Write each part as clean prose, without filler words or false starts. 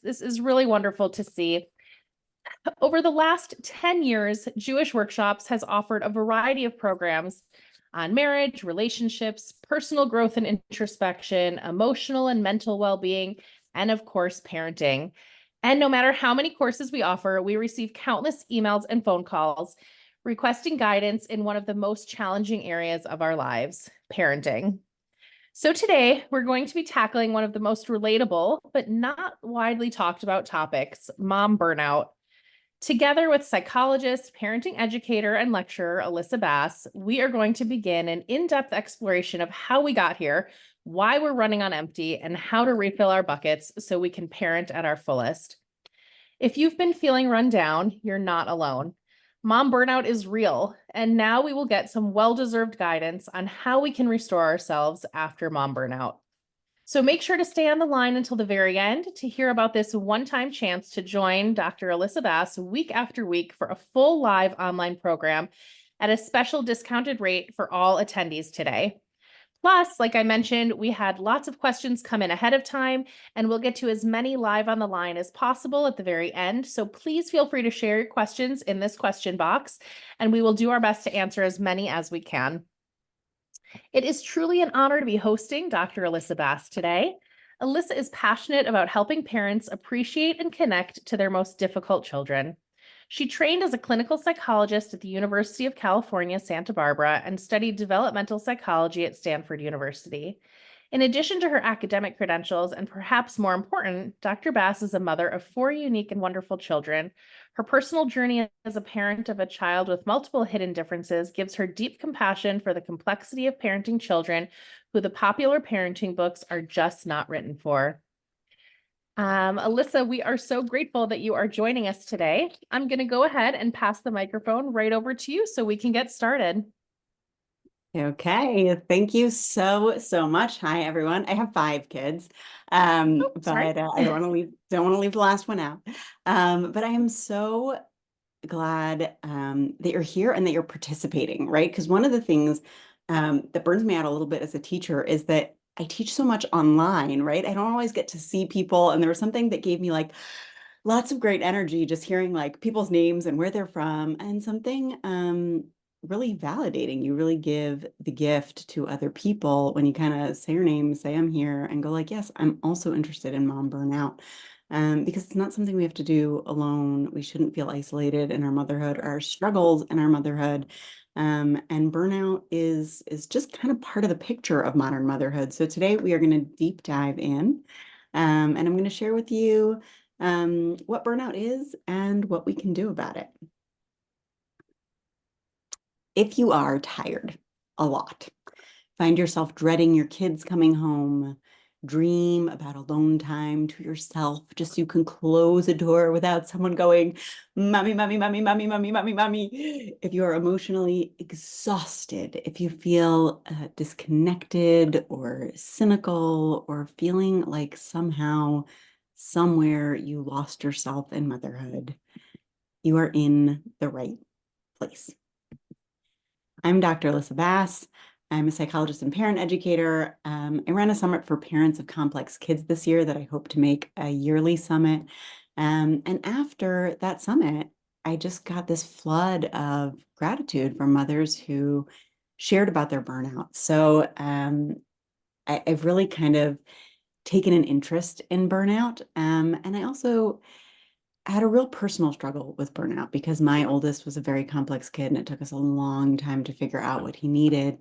This is really wonderful to see. Over the last 10 years, Jewish Workshops has offered a variety of programs on marriage, relationships, personal growth and introspection, emotional and mental well-being, and of course, parenting. And no matter how many courses we offer, we receive countless emails and phone calls requesting guidance in one of the most challenging areas of our lives, parenting. So today, we're going to be tackling one of the most relatable, but not widely talked about topics, mom burnout. Together with psychologist, parenting educator, and lecturer Ilyssa Bass, we are going to begin an in-depth exploration of how we got here, why we're running on empty, and how to refill our buckets so we can parent at our fullest. If you've been feeling run down, you're not alone. Mom burnout is real, and now we will get some well-deserved guidance on how we can restore ourselves after mom burnout. So make sure to stay on the line until the very end to hear about this one-time chance to join Dr. Ilyssa Bass week after week for a full live online program at a special discounted rate for all attendees today. Plus, like I mentioned, we had lots of questions come in ahead of time, and we'll get to as many live on the line as possible at the very end. So please feel free to share your questions in this question box, and we will do our best to answer as many as we can. It is truly an honor to be hosting Dr. Ilyssa Bass today. Ilyssa is passionate about helping parents appreciate and connect to their most difficult children. She trained as a clinical psychologist at the University of California, Santa Barbara, and studied developmental psychology at Stanford University. In addition to her academic credentials, and perhaps more important, Dr. Bass is a mother of 4 unique and wonderful children. Her personal journey as a parent of a child with multiple hidden differences gives her deep compassion for the complexity of parenting children who the popular parenting books are just not written for. Ilyssa, we are so grateful that you are joining us today. I'm going to go ahead and pass the microphone right over to you so we can get started. Okay, thank you so much. Hi, everyone. I have 5 kids, but I don't want to leave the last one out. But I am so glad that you're here and that you're participating, right? Because one of the things that burns me out a little bit as a teacher is that I teach so much online, right? I don't always get to see people, and there was something that gave me like lots of great energy just hearing like people's names and where they're from, and something really validating. You really give the gift to other people when you kind of say your name, say I'm here, and go like, yes, I'm also interested in mom burnout. Because it's not something we have to do alone. We shouldn't feel isolated in our motherhood or our struggles in our motherhood. And burnout is just kind of part of the picture of modern motherhood. So today we are going to deep dive in, and I'm going to share with you what burnout is and what we can do about it. If you are tired a lot, find yourself dreading your kids coming home, dream about alone time to yourself, just so you can close a door without someone going, mommy, mommy, mommy, mommy, mommy, mommy, mommy. If you are emotionally exhausted, if you feel disconnected or cynical or feeling like somehow, somewhere you lost yourself in motherhood, you are in the right place. I'm Dr. Ilyssa Bass. I'm a psychologist and parent educator. I ran a summit for parents of complex kids this year that I hope to make a yearly summit. And after that summit, I just got this flood of gratitude from mothers who shared about their burnout. So I've really kind of taken an interest in burnout. And I also had a real personal struggle with burnout because my oldest was a very complex kid, and it took us a long time to figure out what he needed.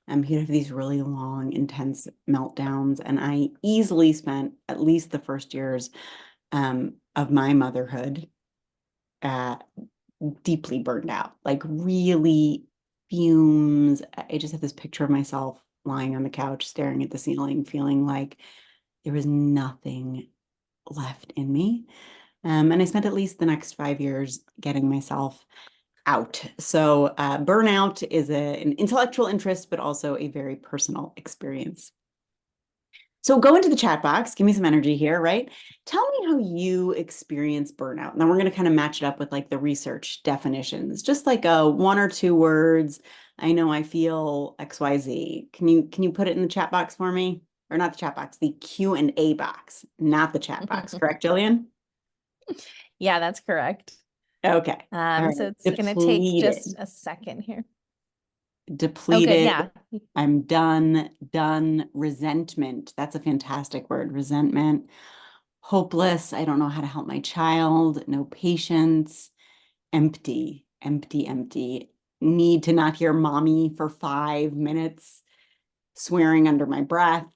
He'd have these really long, intense meltdowns, and I easily spent at least the first years of my motherhood deeply burned out, like really fumes. I just had this picture of myself lying on the couch, staring at the ceiling, feeling like there was nothing left in me. And I spent at least the next 5 years getting myself out. So burnout is an intellectual interest, but also a very personal experience. So go into the chat box, give me some energy here, right? Tell me how you experience burnout. And then we're going to kind of match it up with like the research definitions, just like a 1 or 2 words. I know I feel XYZ. Can you put it in the chat box for me or not the chat box, the Q&A box, not the chat box. Correct, Jillian? Yeah, that's correct. Okay. All right. So it's going to take just a second here. Depleted. Oh, good. Yeah. I'm done. Resentment. That's a fantastic word. Resentment. Hopeless. I don't know how to help my child. No patience. Empty. Need to not hear mommy for 5 minutes. Swearing under my breath.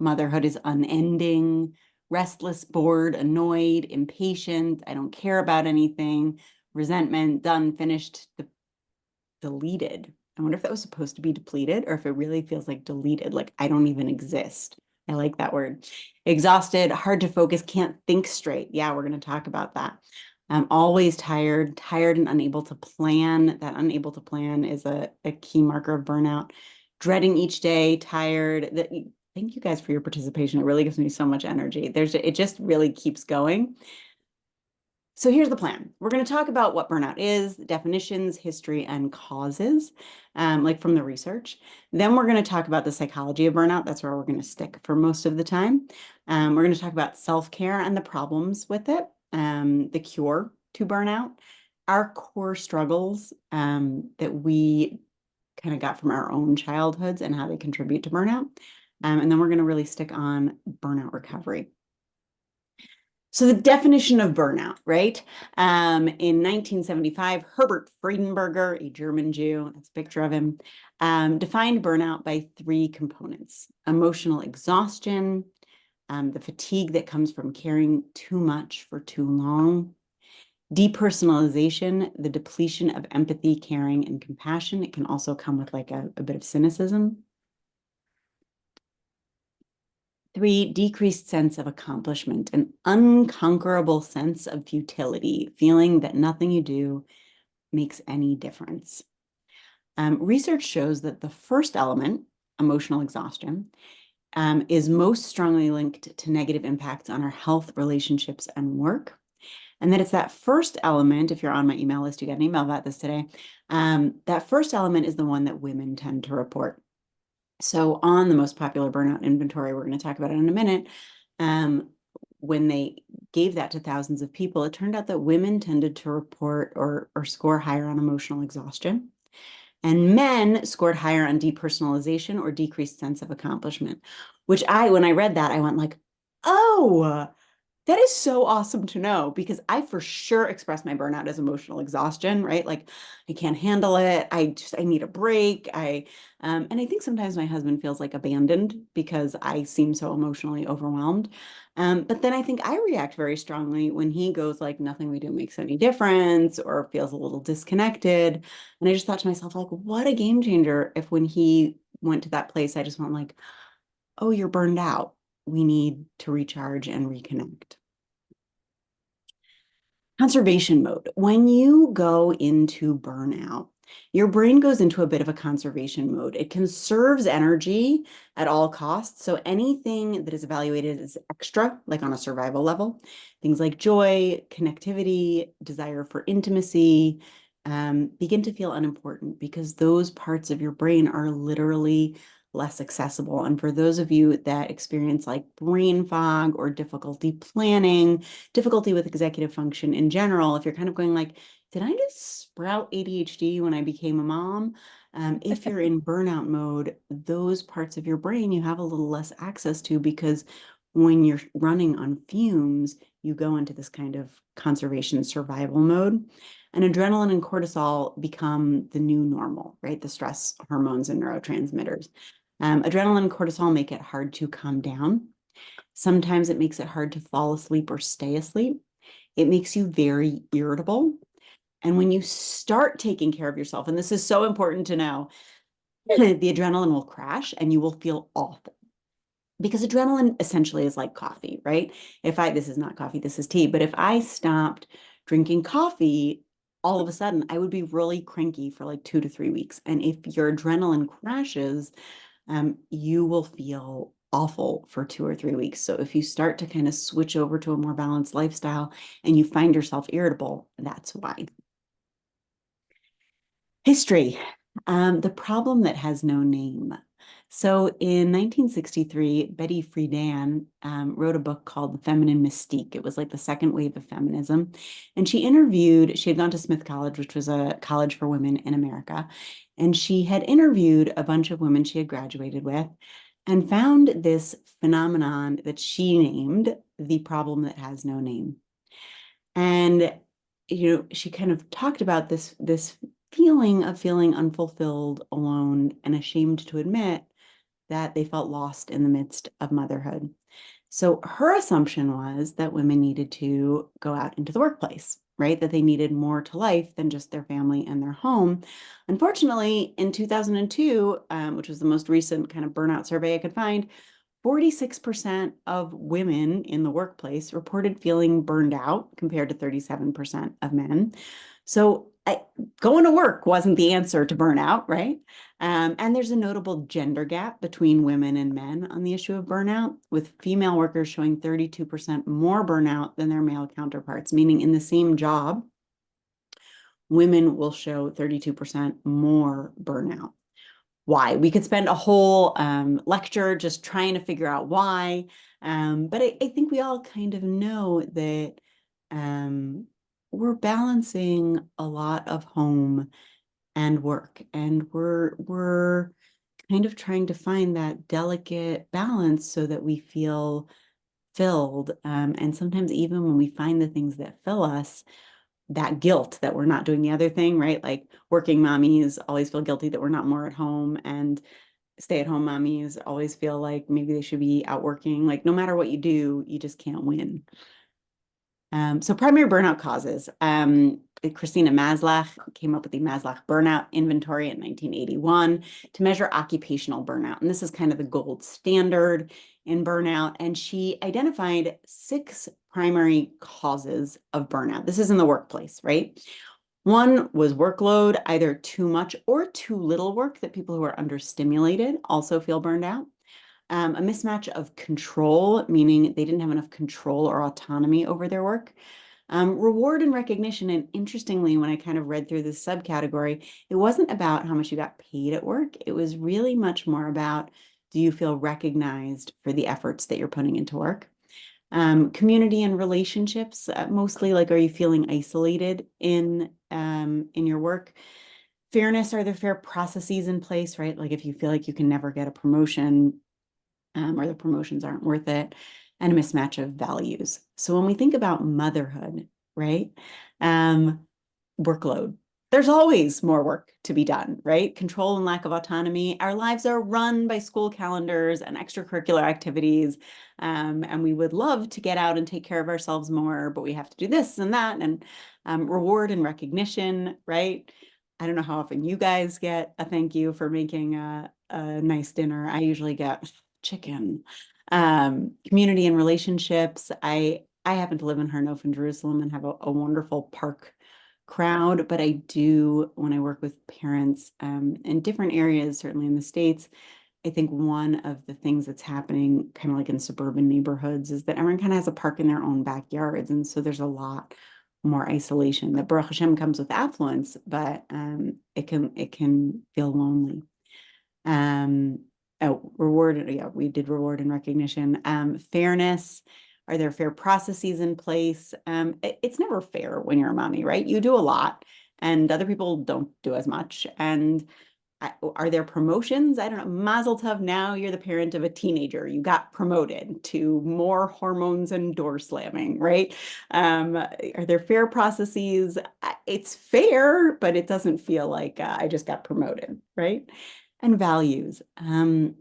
Motherhood is unending. Restless, bored, annoyed, impatient. I don't care about anything. Resentment. Done, finished, deleted. I wonder if that was supposed to be depleted or if it really feels like deleted, like I don't even exist. I like that word. Exhausted, hard to focus, can't think straight. Yeah, we're going to talk about that. I'm always tired and unable to plan. That unable to plan is a key marker of burnout. Dreading each day, tired. Thank you guys for your participation. It really gives me so much energy. It just really keeps going. So here's the plan. We're going to talk about what burnout is, definitions, history, and causes, like from the research. Then we're going to talk about the psychology of burnout. That's where we're going to stick for most of the time. We're going to talk about self-care and the problems with it, the cure to burnout, our core struggles that we kind of got from our own childhoods and how they contribute to burnout. And then we're going to really stick on burnout recovery. So the definition of burnout, right? In 1975, Herbert Friedenberger, a German Jew, that's a picture of him, defined burnout by 3 components: emotional exhaustion, the fatigue that comes from caring too much for too long, depersonalization, the depletion of empathy, caring, and compassion. It can also come with like a bit of cynicism. 3, decreased sense of accomplishment, an unconquerable sense of futility, feeling that nothing you do makes any difference. Research shows that the first element, emotional exhaustion, is most strongly linked to negative impacts on our health, relationships, and work. And that it's that first element, if you're on my email list, you got an email about this today, that first element is the one that women tend to report. So on the most popular burnout inventory, we're going to talk about it in a minute, when they gave that to thousands of people, it turned out that women tended to report or score higher on emotional exhaustion. And men scored higher on depersonalization or decreased sense of accomplishment, which when I read that, I went like, oh, that is so awesome to know, because I for sure express my burnout as emotional exhaustion, right? Like I can't handle it. I need a break. And I think sometimes my husband feels like abandoned because I seem so emotionally overwhelmed. But then I think I react very strongly when he goes like, nothing we do makes any difference, or feels a little disconnected. And I just thought to myself, like, what a game changer if when he went to that place, I just went like, oh, you're burned out. We need to recharge and reconnect. Conservation mode. When you go into burnout, your brain goes into a bit of a conservation mode. It conserves energy at all costs. So anything that is evaluated as extra, like on a survival level, things like joy, connectivity, desire for intimacy, begin to feel unimportant, because those parts of your brain are literally less accessible. And for those of you that experience like brain fog or difficulty planning, difficulty with executive function in general, if you're kind of going like, did I just sprout ADHD when I became a mom? If you're in burnout mode, those parts of your brain you have a little less access to, because when you're running on fumes, you go into this kind of conservation survival mode. And adrenaline and cortisol become the new normal, right? The stress hormones and neurotransmitters. Adrenaline and cortisol make it hard to calm down. Sometimes it makes it hard to fall asleep or stay asleep. It makes you very irritable. And when you start taking care of yourself, and this is so important to know, the adrenaline will crash and you will feel awful. Because adrenaline essentially is like coffee, right? This is not coffee, this is tea, but if I stopped drinking coffee, all of a sudden I would be really cranky for like 2 to 3 weeks. And if your adrenaline crashes, you will feel awful for 2 or 3 weeks. So if you start to kind of switch over to a more balanced lifestyle and you find yourself irritable, that's why. History, the problem that has no name. So in 1963, Betty Friedan wrote a book called The Feminine Mystique. It was like the second wave of feminism. And she had gone to Smith College, which was a college for women in America. And she had interviewed a bunch of women she had graduated with and found this phenomenon that she named the problem that has no name. And, she kind of talked about this feeling of feeling unfulfilled, alone, and ashamed to admit that they felt lost in the midst of motherhood. So her assumption was that women needed to go out into the workplace, right? That they needed more to life than just their family and their home. Unfortunately, in 2002, which was the most recent kind of burnout survey I could find, 46% of women in the workplace reported feeling burned out compared to 37% of men. So going to work wasn't the answer to burnout, right? And there's a notable gender gap between women and men on the issue of burnout, with female workers showing 32% more burnout than their male counterparts, meaning in the same job, women will show 32% more burnout. Why? We could spend a whole lecture just trying to figure out why. But I think we all kind of know that we're balancing a lot of home and work, and we're kind of trying to find that delicate balance so that we feel filled. And sometimes even when we find the things that fill us, that guilt that we're not doing the other thing, right? Like working mommies always feel guilty that we're not more at home, and stay-at-home mommies always feel like maybe they should be out working. Like no matter what you do, you just can't win. So primary burnout causes. Christina Maslach came up with the Maslach Burnout Inventory in 1981 to measure occupational burnout. And this is kind of the gold standard in burnout. And she identified 6 primary causes of burnout. This is in the workplace, right? One was workload, either too much or too little work, that people who are understimulated also feel burned out. A mismatch of control, meaning they didn't have enough control or autonomy over their work. Reward and recognition. And interestingly, when I kind of read through this subcategory, it wasn't about how much you got paid at work. It was really much more about, do you feel recognized for the efforts that you're putting into work? Community and relationships, mostly like, are you feeling isolated in your work? Fairness, are there fair processes in place, right? Like if you feel like you can never get a promotion, or the promotions aren't worth it, and a mismatch of values. So when we think about motherhood, right? Workload. There's always more work to be done, right? Control and lack of autonomy. Our lives are run by school calendars and extracurricular activities. And we would love to get out and take care of ourselves more, but we have to do this and that. And reward and recognition, right? I don't know how often you guys get a thank you for making a nice dinner. I usually get chicken. Community and relationships. I happen to live in Harnof, Jerusalem, and have a wonderful park crowd, but I do, when I work with parents in different areas, certainly in the States, I think one of the things that's happening kind of like in suburban neighborhoods is that everyone kind of has a park in their own backyards. And so there's a lot more isolation that Baruch Hashem comes with affluence, but it can feel lonely. Reward, yeah, we did reward and recognition. Fairness, are there fair processes in place? It's never fair when you're a mommy, right? You do a lot and other people don't do as much. And are there promotions? I don't know. Mazel tov, now you're the parent of a teenager. You got promoted to more hormones and door slamming, right? Are there fair processes? It's fair, but it doesn't feel like I just got promoted, right? And values. When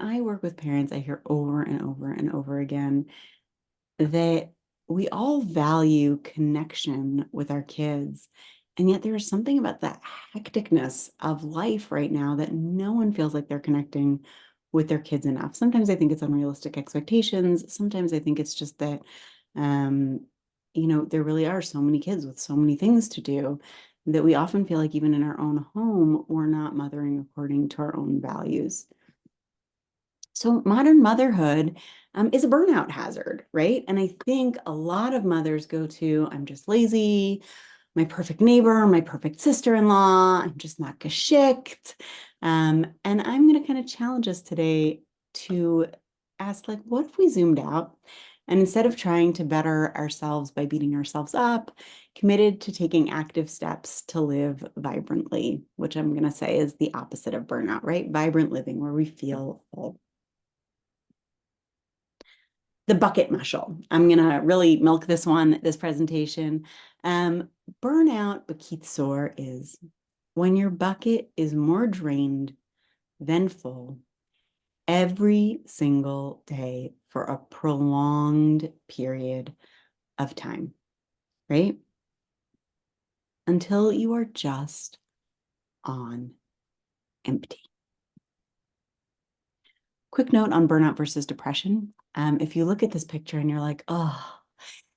I work with parents, I hear over and over and over again that we all value connection with our kids. And yet there is something about that hecticness of life right now that no one feels like they're connecting with their kids enough. Sometimes I think it's unrealistic expectations. Sometimes I think it's just that, there really are so many kids with so many things to do that we often feel like even in our own home, we're not mothering according to our own values. So modern motherhood is a burnout hazard, right? And I think a lot of mothers go to, I'm just lazy, my perfect neighbor, my perfect sister-in-law, I'm just not geschickt. And I'm going to kind of challenge us today to ask, like, what if we zoomed out and instead of trying to better ourselves by beating ourselves up, committed to taking active steps to live vibrantly, which I'm going to say is the opposite of burnout, right? Vibrant living where we feel full. The bucket muscle. I'm going to really milk this one, this presentation. Burnout, but Keith Sore is when your bucket is more drained than full every single day for a prolonged period of time, right? Until you are just on empty. Quick note on burnout versus depression. If you look at this picture and you're like, oh,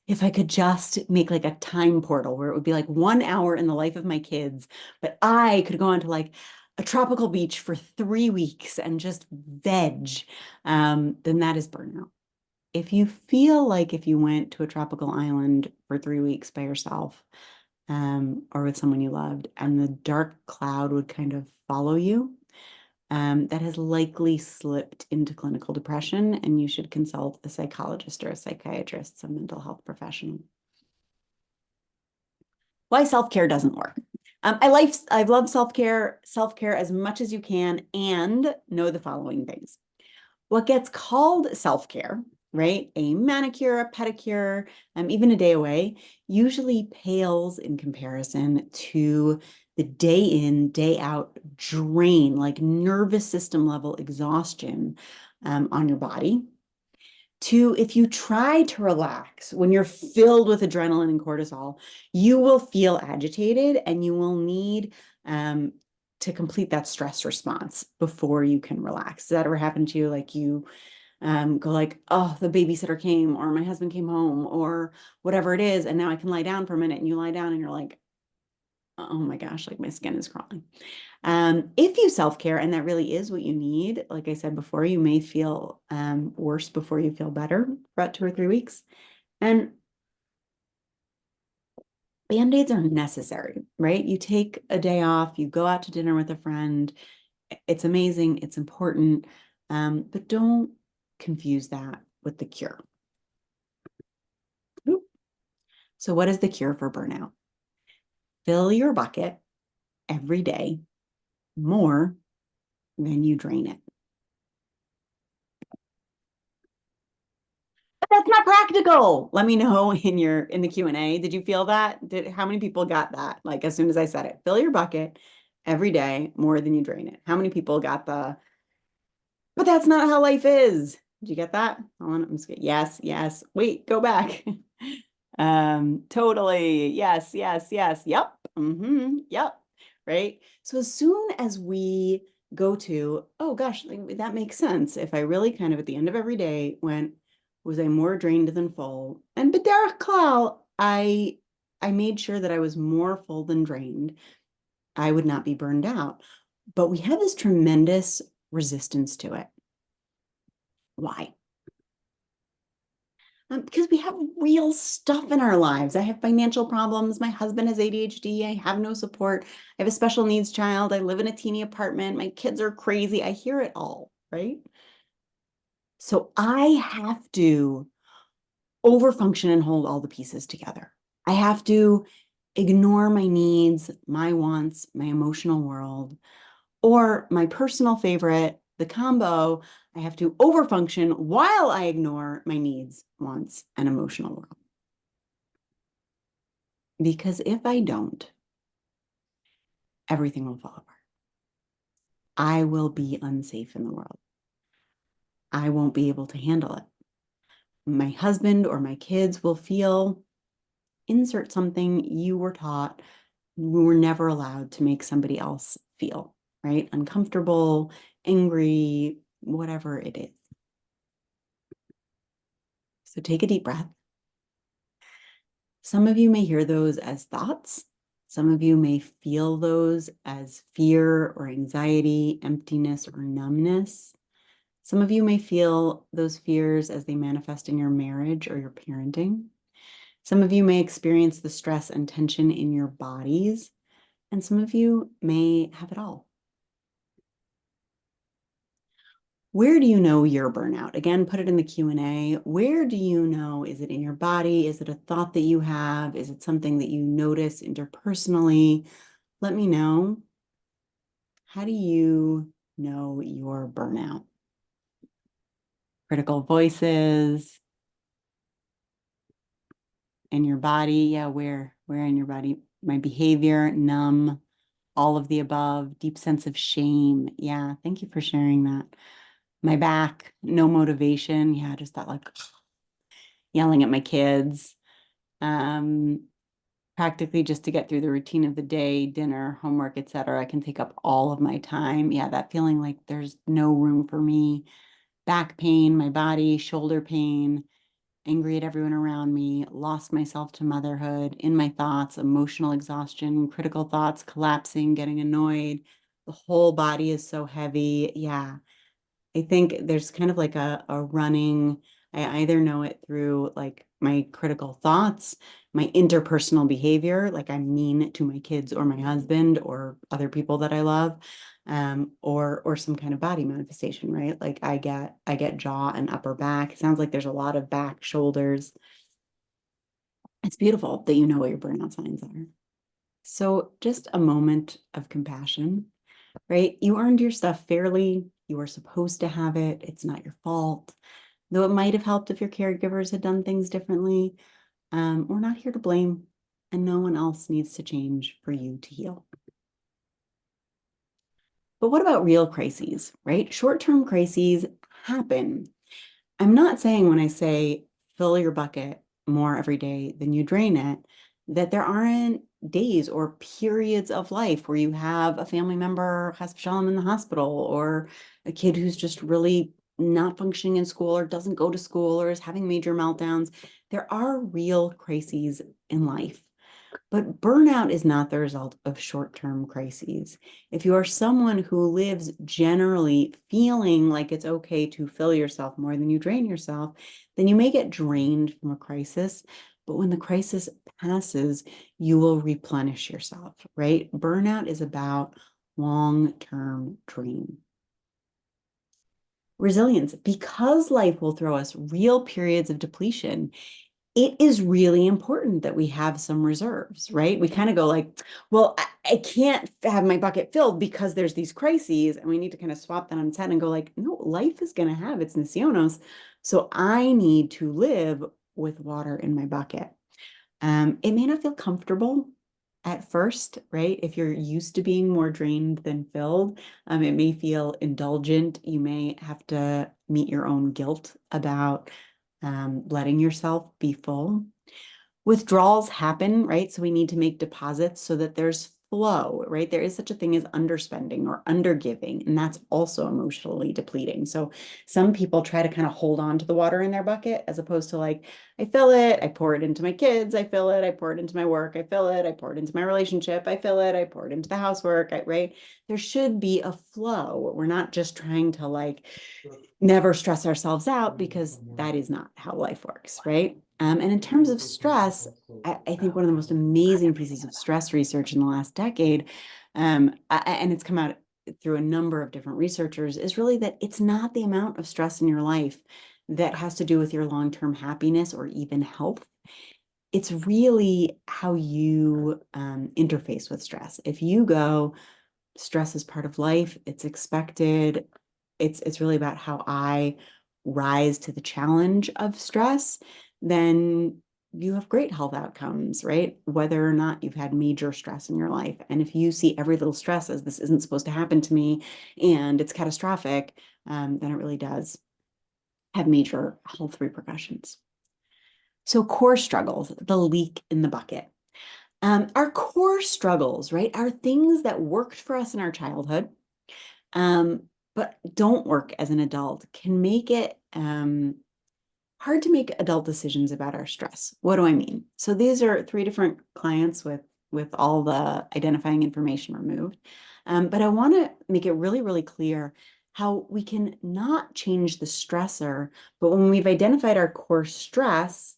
if I could just make like a time portal where it would be like 1 hour in the life of my kids, but I could go on to like a tropical beach for 3 weeks and just veg, then that is burnout. If you feel like if you went to a tropical island for 3 weeks by yourself, or with someone you loved, and the dark cloud would kind of follow you, that has likely slipped into clinical depression, and you should consult a psychologist or a psychiatrist, some mental health professional. Why self-care doesn't work. I love self-care as much as you can, and know the following things. What gets called self-care, right? A manicure, a pedicure, even a day away, usually pales in comparison to the day in, day out drain, like nervous system level exhaustion on your body. To if you try to relax when you're filled with adrenaline and cortisol, you will feel agitated and you will need to complete that stress response before you can relax. Does that ever happen to you? Like you go like, oh, the babysitter came, or my husband came home, or whatever it is, and now I can lie down for a minute, and you lie down and you're like, oh my gosh, like my skin is crawling. If you self-care and that really is what you need, like I said before, you may feel worse before you feel better for about 2 or 3 weeks. And Band-Aids are necessary, right? You take a day off, you go out to dinner with a friend. It's amazing, it's important, but don't confuse that with the cure. So what is the cure for burnout? Fill your bucket every day more than you drain it. But that's not practical. Let me know in the Q&A. Did you feel that? How many people got that? Like as soon as I said it, fill your bucket every day more than you drain it. How many people got but that's not how life is. Did you get that? Hold on, I'm just kidding. Yes, yes. Wait, go back. Totally. Yes, yes, yes. Yep. Yep. Right. So as soon as we go to, oh gosh, that makes sense. If I really kind of at the end of every day went, was I more drained than full? And B'derech Klal, I made sure that I was more full than drained. I would not be burned out. But we have this tremendous resistance to it. Why? Because we have real stuff in our lives. I have financial problems. My husband has ADHD. I have no support. I have a special needs child. I live in a teeny apartment. My kids are crazy. I hear it all, right? So I have to overfunction and hold all the pieces together. I have to ignore my needs, my wants, my emotional world, or my personal favorite, the combo, I have to overfunction while I ignore my needs, wants, and emotional world. Because if I don't, everything will fall apart. I will be unsafe in the world. I won't be able to handle it. My husband or my kids will feel, insert something you were taught, we were never allowed to make somebody else feel, right? Uncomfortable, angry, whatever it is. So take a deep breath. Some of you may hear those as thoughts. Some of you may feel those as fear or anxiety, emptiness or numbness. Some of you may feel those fears as they manifest in your marriage or your parenting. Some of you may experience the stress and tension in your bodies, and some of you may have it all. Where do you know you're burnout? Again, put it in the Q&A. Where do you know? Is it in your body? Is it a thought that you have? Is it something that you notice interpersonally? Let me know. How do you know your burnout? Critical voices in your body. Yeah, where in your body? My behavior, numb, all of the above, deep sense of shame. Yeah, thank you for sharing that. My back, no motivation. Yeah, just that like yelling at my kids. Um, Practically just to get through the routine of the day, dinner, homework, etc. can take up all of my time. Yeah, that feeling like there's no room for me. Back pain, my body, shoulder pain, angry at everyone around me, lost myself to motherhood, in my thoughts, emotional exhaustion, critical thoughts, collapsing, getting annoyed. The whole body is so heavy. Yeah. I think there's kind of like a running, I either know it through like my critical thoughts, my interpersonal behavior, like I'm mean to my kids or my husband or other people that I love, or some kind of body manifestation, right? Like I get jaw and upper back. It sounds like there's a lot of back, shoulders. It's beautiful that you know what your burnout signs are. So just a moment of compassion, right? You earned your stuff fairly. You were supposed to have it. It's not your fault. Though it might have helped if your caregivers had done things differently. We're not here to blame, and no one else needs to change for you to heal. But what about real crises, right? Short-term crises happen. I'm not saying when I say fill your bucket more every day than you drain it, that there aren't days or periods of life where you have a family member hospital in the hospital or a kid who's just really not functioning in school or doesn't go to school or is having major meltdowns. There are real crises in life. But burnout is not the result of short-term crises. If you are someone who lives generally feeling like it's okay to fill yourself more than you drain yourself, then you may get drained from a crisis. But when the crisis passes, you will replenish yourself, right? Burnout is about long-term drain. Resilience, because life will throw us real periods of depletion, it is really important that we have some reserves, right? We kind of go like, well, I can't have my bucket filled because there's these crises, and we need to kind of swap that on its head and go like, no, life is going to have its nisionos. So I need to live with water in my bucket. It may not feel comfortable at first, right? If you're used to being more drained than filled, it may feel indulgent. You may have to meet your own guilt about letting yourself be full. Withdrawals happen, right? So we need to make deposits so that there's flow, right? There is such a thing as underspending or undergiving, and that's also emotionally depleting. So some people try to kind of hold on to the water in their bucket as opposed to like, I fill it, I pour it into my kids, I fill it, I pour it into my work, I fill it, I pour it into my relationship, I fill it, I pour it into the housework, right? There should be a flow. We're not just trying to like never stress ourselves out because that is not how life works, right? And in terms of stress, I think one of the most amazing pieces of stress research in the last decade, and it's come out through a number of different researchers, is really that it's not the amount of stress in your life that has to do with your long-term happiness or even health. It's really how you interface with stress. If you go, stress is part of life, it's expected, it's really about how I rise to the challenge of stress, then you have great health outcomes, right? Whether or not you've had major stress in your life. And if you see every little stress as this isn't supposed to happen to me and it's catastrophic, then it really does have major health repercussions. So core struggles, the leak in the bucket. Our core struggles, right, are things that worked for us in our childhood, but don't work as an adult, can make it hard to make adult decisions about our stress. What do I mean? So these are 3 different clients with all the identifying information removed. But I want to make it really, really clear how we can not change the stressor, but when we've identified our core stress,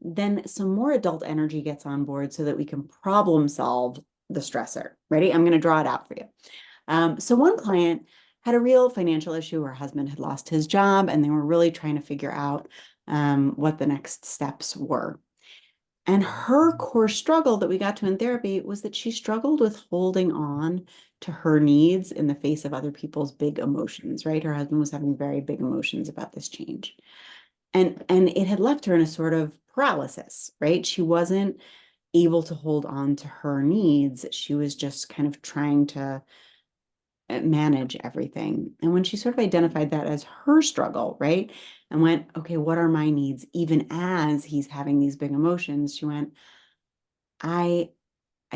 then some more adult energy gets on board so that we can problem solve the stressor. Ready? I'm going to draw it out for you. So one client had a real financial issue. Her husband had lost his job, and they were really trying to figure out what the next steps were. And her core struggle that we got to in therapy was that she struggled with holding on to her needs in the face of other people's big emotions, right? Her husband was having very big emotions about this change. And it had left her in a sort of paralysis, right? She wasn't able to hold on to her needs. She was just kind of trying to manage everything. And when she sort of identified that as her struggle, right? And went, okay, what are my needs? Even as he's having these big emotions, she went, I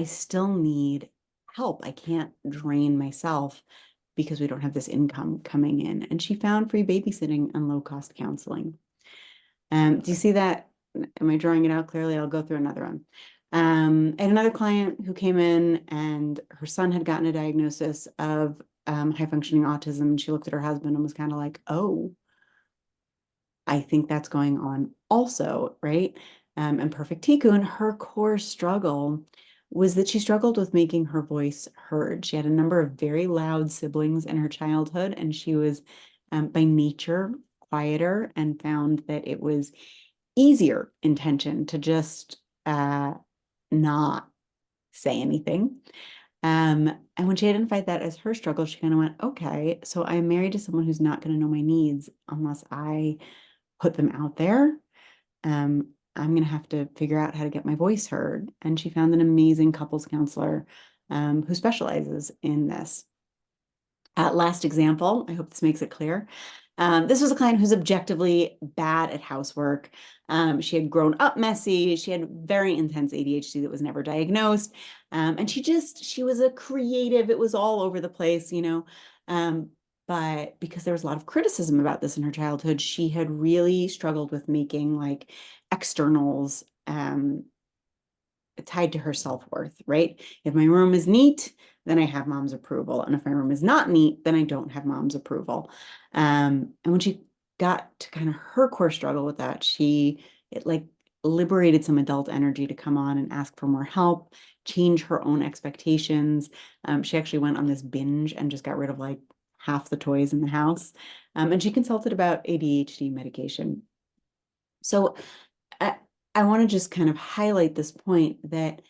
still need help. I can't drain myself because we don't have this income coming in. And she found free babysitting and low-cost counseling. Do you see that? Am I drawing it out clearly? I'll go through another one. I had another client who came in and her son had gotten a diagnosis of high functioning autism. She looked at her husband and was kind of like, oh, I think that's going on also, right? And Perfect Tikkun, her core struggle was that she struggled with making her voice heard. She had a number of very loud siblings in her childhood, and she was by nature quieter, and found that it was easier in tension to just not say anything. And when she identified that as her struggle, she kind of went, okay, so I'm married to someone who's not going to know my needs unless I put them out there. I'm going to have to figure out how to get my voice heard. And she found an amazing couples counselor who specializes in this. Last example, I hope this makes it clear. This was a client who's objectively bad at housework. She had grown up messy. She had very intense ADHD that was never diagnosed. And she was a creative. It was all over the place, you know. But because there was a lot of criticism about this in her childhood, she had really struggled with making like externals tied to her self-worth, right? If my room is neat, then I have mom's approval. And if my room is not neat, then I don't have mom's approval. And when she got to kind of her core struggle with that, it like liberated some adult energy to come on and ask for more help, change her own expectations. She actually went on this binge and just got rid of like half the toys in the house. And she consulted about ADHD medication. So I want to just kind of highlight this point that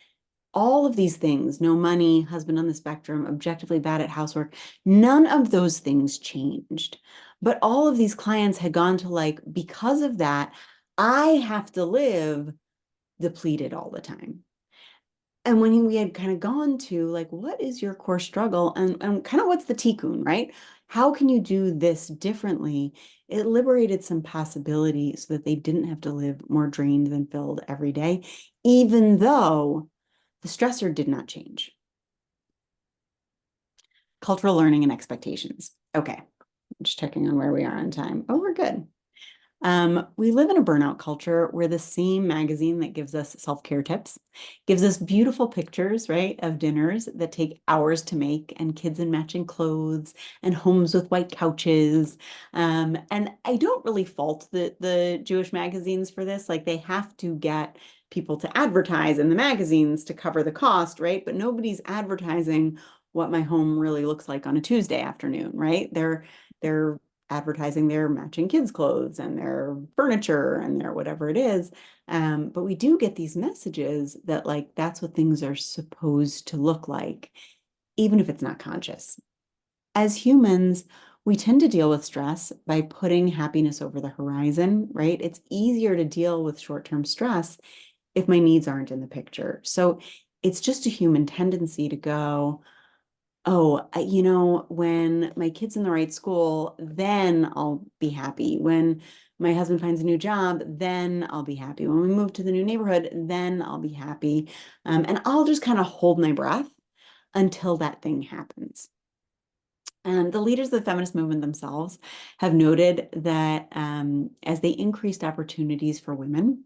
all of these things, no money, husband on the spectrum, objectively bad at housework, none of those things changed. But all of these clients had gone to like, because of that, I have to live depleted all the time. And when we had kind of gone to like, what is your core struggle and kind of what's the tikkun, right? How can you do this differently? It liberated some possibility so that they didn't have to live more drained than filled every day, even though the stressor did not change. Cultural learning and expectations. Okay, just checking on where we are on time. Oh, we're good. We live in a burnout culture where the same magazine that gives us self-care tips gives us beautiful pictures, right, of dinners that take hours to make and kids in matching clothes and homes with white couches. And I don't really fault the Jewish magazines for this. Like they have to get people to advertise in the magazines to cover the cost, right? But nobody's advertising what my home really looks like on a Tuesday afternoon, right? They're advertising their matching kids' clothes and their furniture and their whatever it is. But we do get these messages that like that's what things are supposed to look like, even if it's not conscious. As humans, we tend to deal with stress by putting happiness over the horizon, right? It's easier to deal with short-term stress if my needs aren't in the picture. So it's just a human tendency to go, oh, you know, when my kid's in the right school, then I'll be happy. When my husband finds a new job, then I'll be happy. When we move to the new neighborhood, then I'll be happy. And I'll just kind of hold my breath until that thing happens. And the leaders of the feminist movement themselves have noted that as they increased opportunities for women,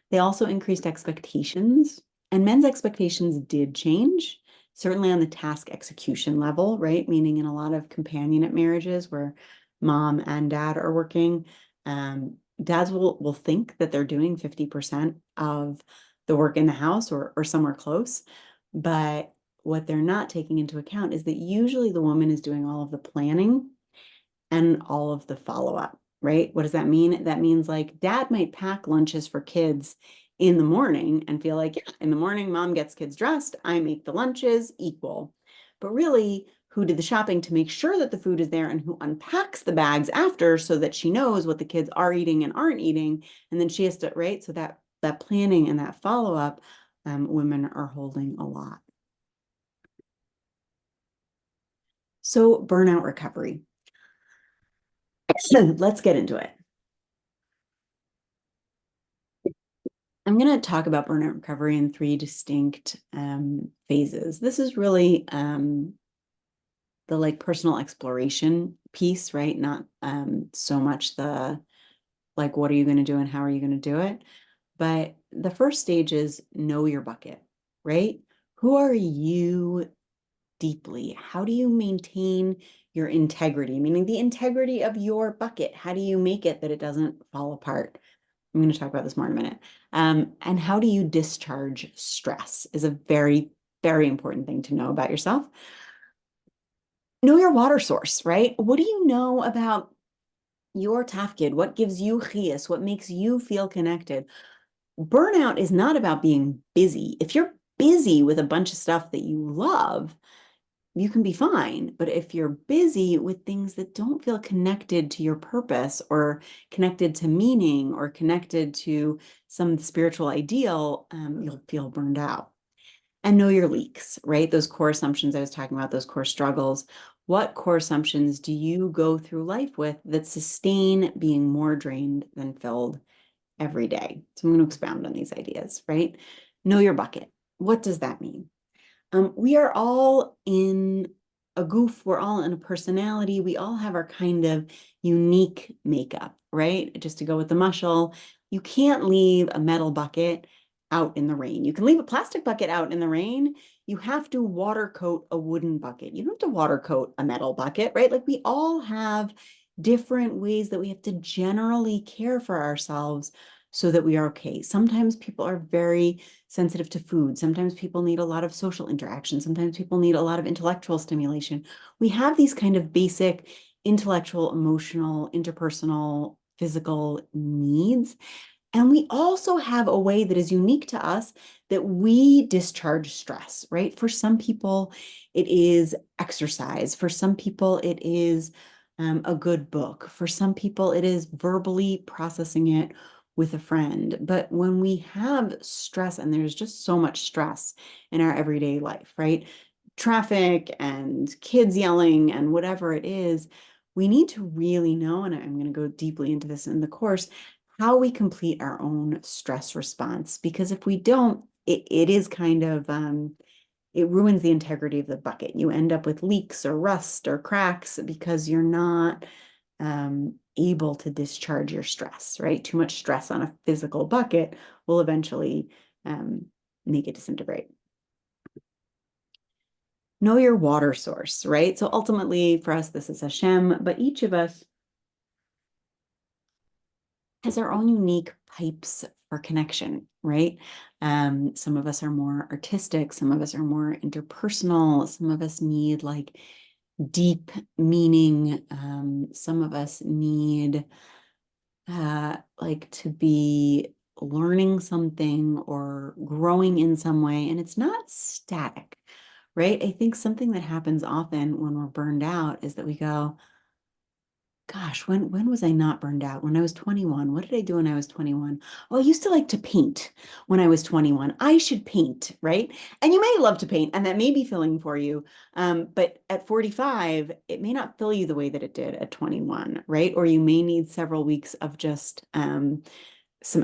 they also increased expectations, and men's expectations did change, certainly on the task execution level, right? Meaning in a lot of companionate marriages where mom and dad are working, dads will think that they're doing 50% of the work in the house or somewhere close. But what they're not taking into account is that usually the woman is doing all of the planning and all of the follow-up, right? What does that mean? That means like dad might pack lunches for kids in the morning and feel like, yeah, in the morning, mom gets kids dressed, I make the lunches equal. But really, who did the shopping to make sure that the food is there and who unpacks the bags after so that she knows what the kids are eating and aren't eating. And then she has to, right? So that planning and that follow-up, women are holding a lot. So burnout recovery. Let's get into it. I'm going to talk about burnout recovery in three distinct phases. This is really the like personal exploration piece, right? Not so much the like, what are you going to do and how are you going to do it? But the first stage is know your bucket, right? Who are you deeply? How do you maintain your integrity, meaning the integrity of your bucket? How do you make it that it doesn't fall apart? I'm going to talk about this more in a minute. And how do you discharge stress is a very, very important thing to know about yourself. Know your water source, right? What do you know about your tafkid? What gives you chiyas? What makes you feel connected? Burnout is not about being busy. If you're busy with a bunch of stuff that you love, you can be fine. But if you're busy with things that don't feel connected to your purpose or connected to meaning or connected to some spiritual ideal, you'll feel burned out. And know your leaks, right? Those core assumptions I was talking about, those core struggles. What core assumptions do you go through life with that sustain being more drained than filled every day? So I'm going to expound on these ideas, right? Know your bucket. What does that mean? We are all in a goof. We're all in a personality. We all have our kind of unique makeup, right? Just to go with the mushel, you can't leave a metal bucket out in the rain. You can leave a plastic bucket out in the rain. You have to water coat a wooden bucket. You don't have to water coat a metal bucket, right? Like we all have different ways that we have to generally care for ourselves so that we are okay. Sometimes people are very sensitive to food. Sometimes people need a lot of social interaction. Sometimes people need a lot of intellectual stimulation. We have these kind of basic intellectual, emotional, interpersonal, physical needs. And we also have a way that is unique to us that we discharge stress, right? For some people, it is exercise. For some people, it is a good book. For some people, it is verbally processing it with a friend. But when we have stress, and there's just so much stress in our everyday life, right? Traffic and kids yelling and whatever it is, we need to really know, and I'm going to go deeply into this in the course, how we complete our own stress response. Because if we don't, it is kind of, it ruins the integrity of the bucket. You end up with leaks or rust or cracks because you're not able to discharge your stress, right? Too much stress on a physical bucket will eventually make it disintegrate. Know your water source, right? So ultimately for us, this is Hashem, but each of us has our own unique pipes for connection, right? Some of us are more artistic, some of us are more interpersonal, some of us need like deep meaning, some of us need like to be learning something or growing in some way, and it's not static, right? I think something that happens often when we're burned out is that we go, gosh, when was I not burned out? When I was 21. What did I do when I was 21? Oh, I used to like to paint when I was 21. I should paint, right? And you may love to paint, and that may be filling for you. But at 45, it may not fill you the way that it did at 21, right? Or you may need several weeks of just some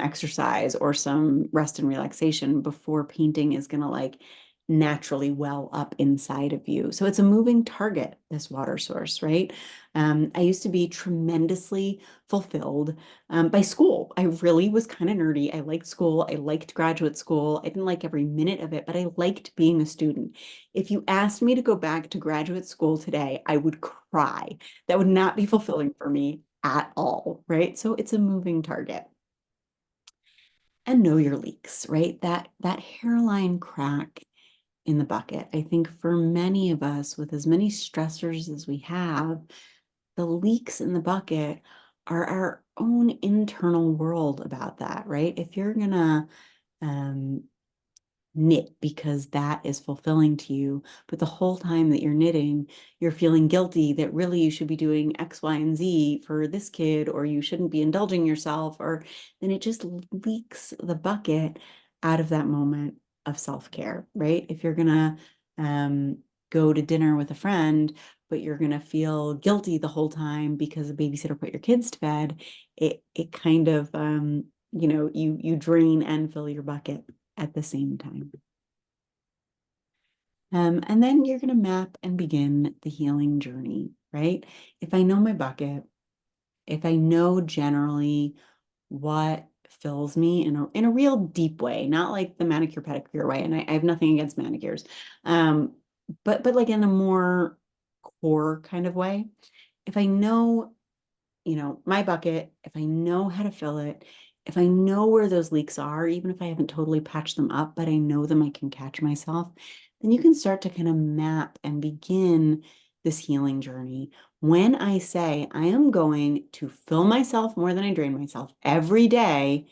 exercise or some rest and relaxation before painting is going to like naturally well up inside of you. So it's a moving target, this water source, right? I used to be tremendously fulfilled by school. I really was kind of nerdy. I liked school. I liked graduate school. I didn't like every minute of it, but I liked being a student. If you asked me to go back to graduate school today, I would cry. That would not be fulfilling for me at all, right? So it's a moving target. And know your leaks, right? That hairline crack in the bucket. I think for many of us, with as many stressors as we have, the leaks in the bucket are our own internal world about that, right? If you're gonna knit because that is fulfilling to you, but the whole time that you're knitting, you're feeling guilty that really you should be doing X, Y, and Z for this kid, or you shouldn't be indulging yourself, or then it just leaks the bucket out of that moment of self-care, right? If you're gonna go to dinner with a friend, but you're gonna feel guilty the whole time because a babysitter put your kids to bed, it kind of you drain and fill your bucket at the same time. And then you're going to map and begin the healing journey, right? If I know my bucket, if I know generally what fills me in a real deep way, not like the manicure pedicure way, and I have nothing against manicures, but like in a more core kind of way. If I know my bucket, if I know how to fill it, if I know where those leaks are, even if I haven't totally patched them up, but I know them, I can catch myself, then you can start to kind of map and begin this healing journey. When I say I am going to fill myself more than I drain myself every day,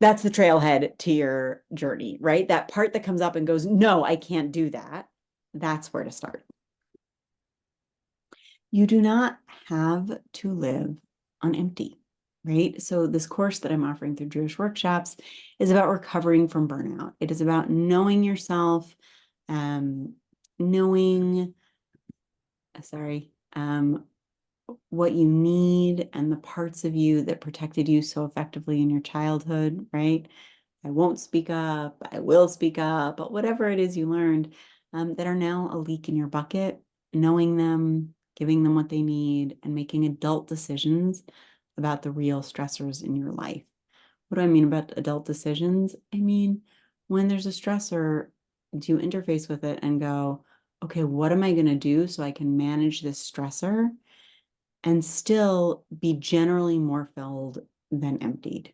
that's the trailhead to your journey, right? That part that comes up and goes, no, I can't do that. That's where to start. You do not have to live on empty, right? So this course that I'm offering through Jewish Workshops is about recovering from burnout. It is about knowing yourself, knowing, what you need and the parts of you that protected you so effectively in your childhood, right? I won't speak up, I will speak up, but whatever it is you learned that are now a leak in your bucket, knowing them, giving them what they need, and making adult decisions about the real stressors in your life. What do I mean about adult decisions? I mean, when there's a stressor, do you interface with it and go, okay, what am I going to do so I can manage this stressor and still be generally more filled than emptied?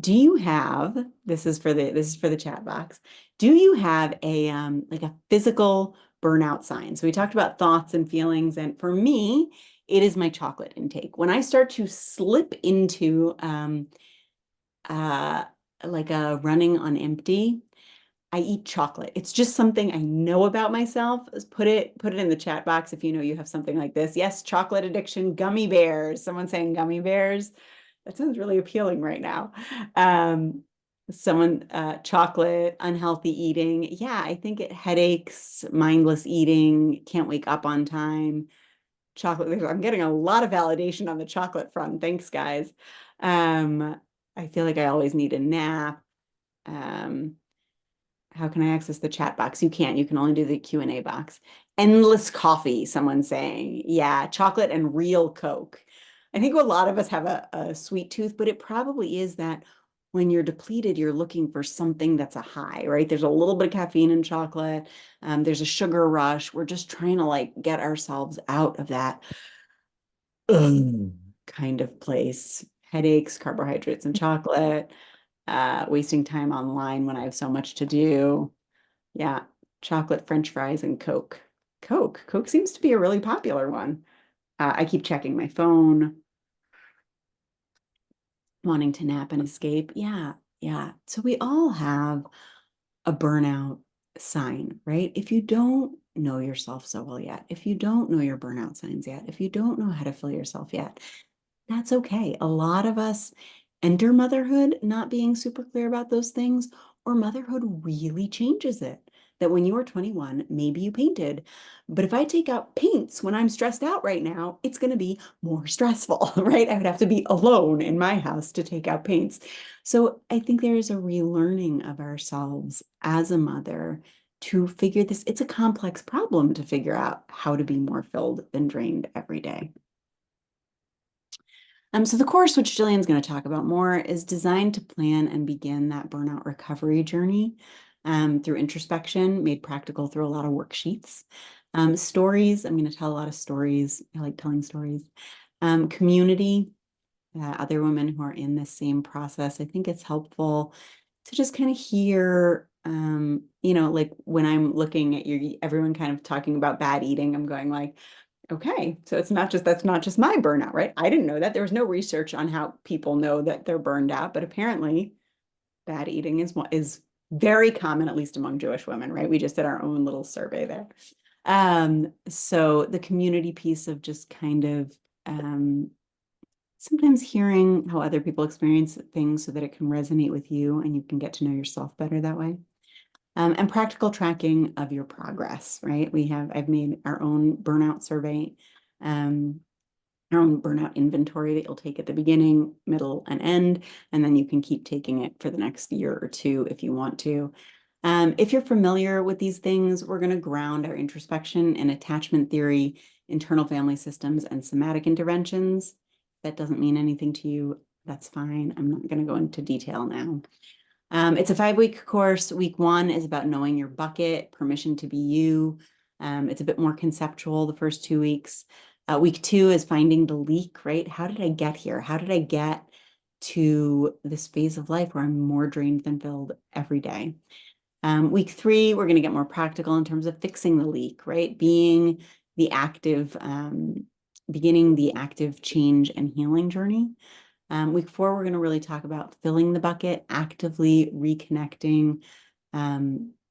Do you have, this is for the chat box, do you have a like a physical burnout sign? So we talked about thoughts and feelings, and for me, it is my chocolate intake. When I start to slip into like a running on empty, I eat chocolate. It's just something I know about myself. Put it in the chat box if you know you have something like this. Yes, chocolate addiction, gummy bears. Someone saying gummy bears. That sounds really appealing right now. Chocolate, unhealthy eating. Yeah, I think headaches, mindless eating, can't wake up on time. Chocolate. I'm getting a lot of validation on the chocolate front. Thanks, guys. I feel like I always need a nap. How can I access the chat box? You can't. You can only do the Q&A box. Endless coffee, someone's saying. Yeah, chocolate and real Coke. I think a lot of us have a sweet tooth, but it probably is that when you're depleted, you're looking for something that's a high, right? There's a little bit of caffeine in chocolate. There's a sugar rush. We're just trying to like get ourselves out of that kind of place. Headaches, carbohydrates, and chocolate. Wasting time online when I have so much to do. Yeah, chocolate, French fries, and Coke. Coke seems to be a really popular one. I keep checking my phone, wanting to nap and escape. Yeah, yeah. So we all have a burnout sign, right? If you don't know yourself so well yet, if you don't know your burnout signs yet, if you don't know how to fill yourself yet, that's okay. A lot of us enter motherhood not being super clear about those things, or motherhood really changes it. That when you were 21, maybe you painted, but if I take out paints when I'm stressed out right now, it's going to be more stressful, right? I would have to be alone in my house to take out paints. So I think there is a relearning of ourselves as a mother to figure this. It's a complex problem to figure out how to be more filled than drained every day. So the course, which Jillian's going to talk about more, is designed to plan and begin that burnout recovery journey through introspection, made practical through a lot of worksheets. Stories, I'm going to tell a lot of stories. I like telling stories. Community, other women who are in the same process. I think it's helpful to just kind of hear like when I'm looking at everyone kind of talking about bad eating, I'm going like, okay, so that's not just my burnout, right? I didn't know that. There was no research on how people know that they're burned out, but apparently bad eating is very common, at least among Jewish women, right? We just did our own little survey there. So the community piece of just kind of sometimes hearing how other people experience things so that it can resonate with you and you can get to know yourself better that way. And practical tracking of your progress, right? I've made our own burnout survey, our own burnout inventory that you'll take at the beginning, middle, and end, and then you can keep taking it for the next year or two if you want to. If you're familiar with these things, we're going to ground our introspection in attachment theory, internal family systems, and somatic interventions. If that doesn't mean anything to you, that's fine. I'm not going to go into detail now. It's a 5-week course. Week 1 is about knowing your bucket, permission to be you. It's a bit more conceptual the first 2 weeks. Week 2 is finding the leak, right? How did I get here? How did I get to this phase of life where I'm more drained than filled every day? Week 3, we're going to get more practical in terms of fixing the leak, right? Beginning the active change and healing journey. Week 4, we're going to really talk about filling the bucket, actively reconnecting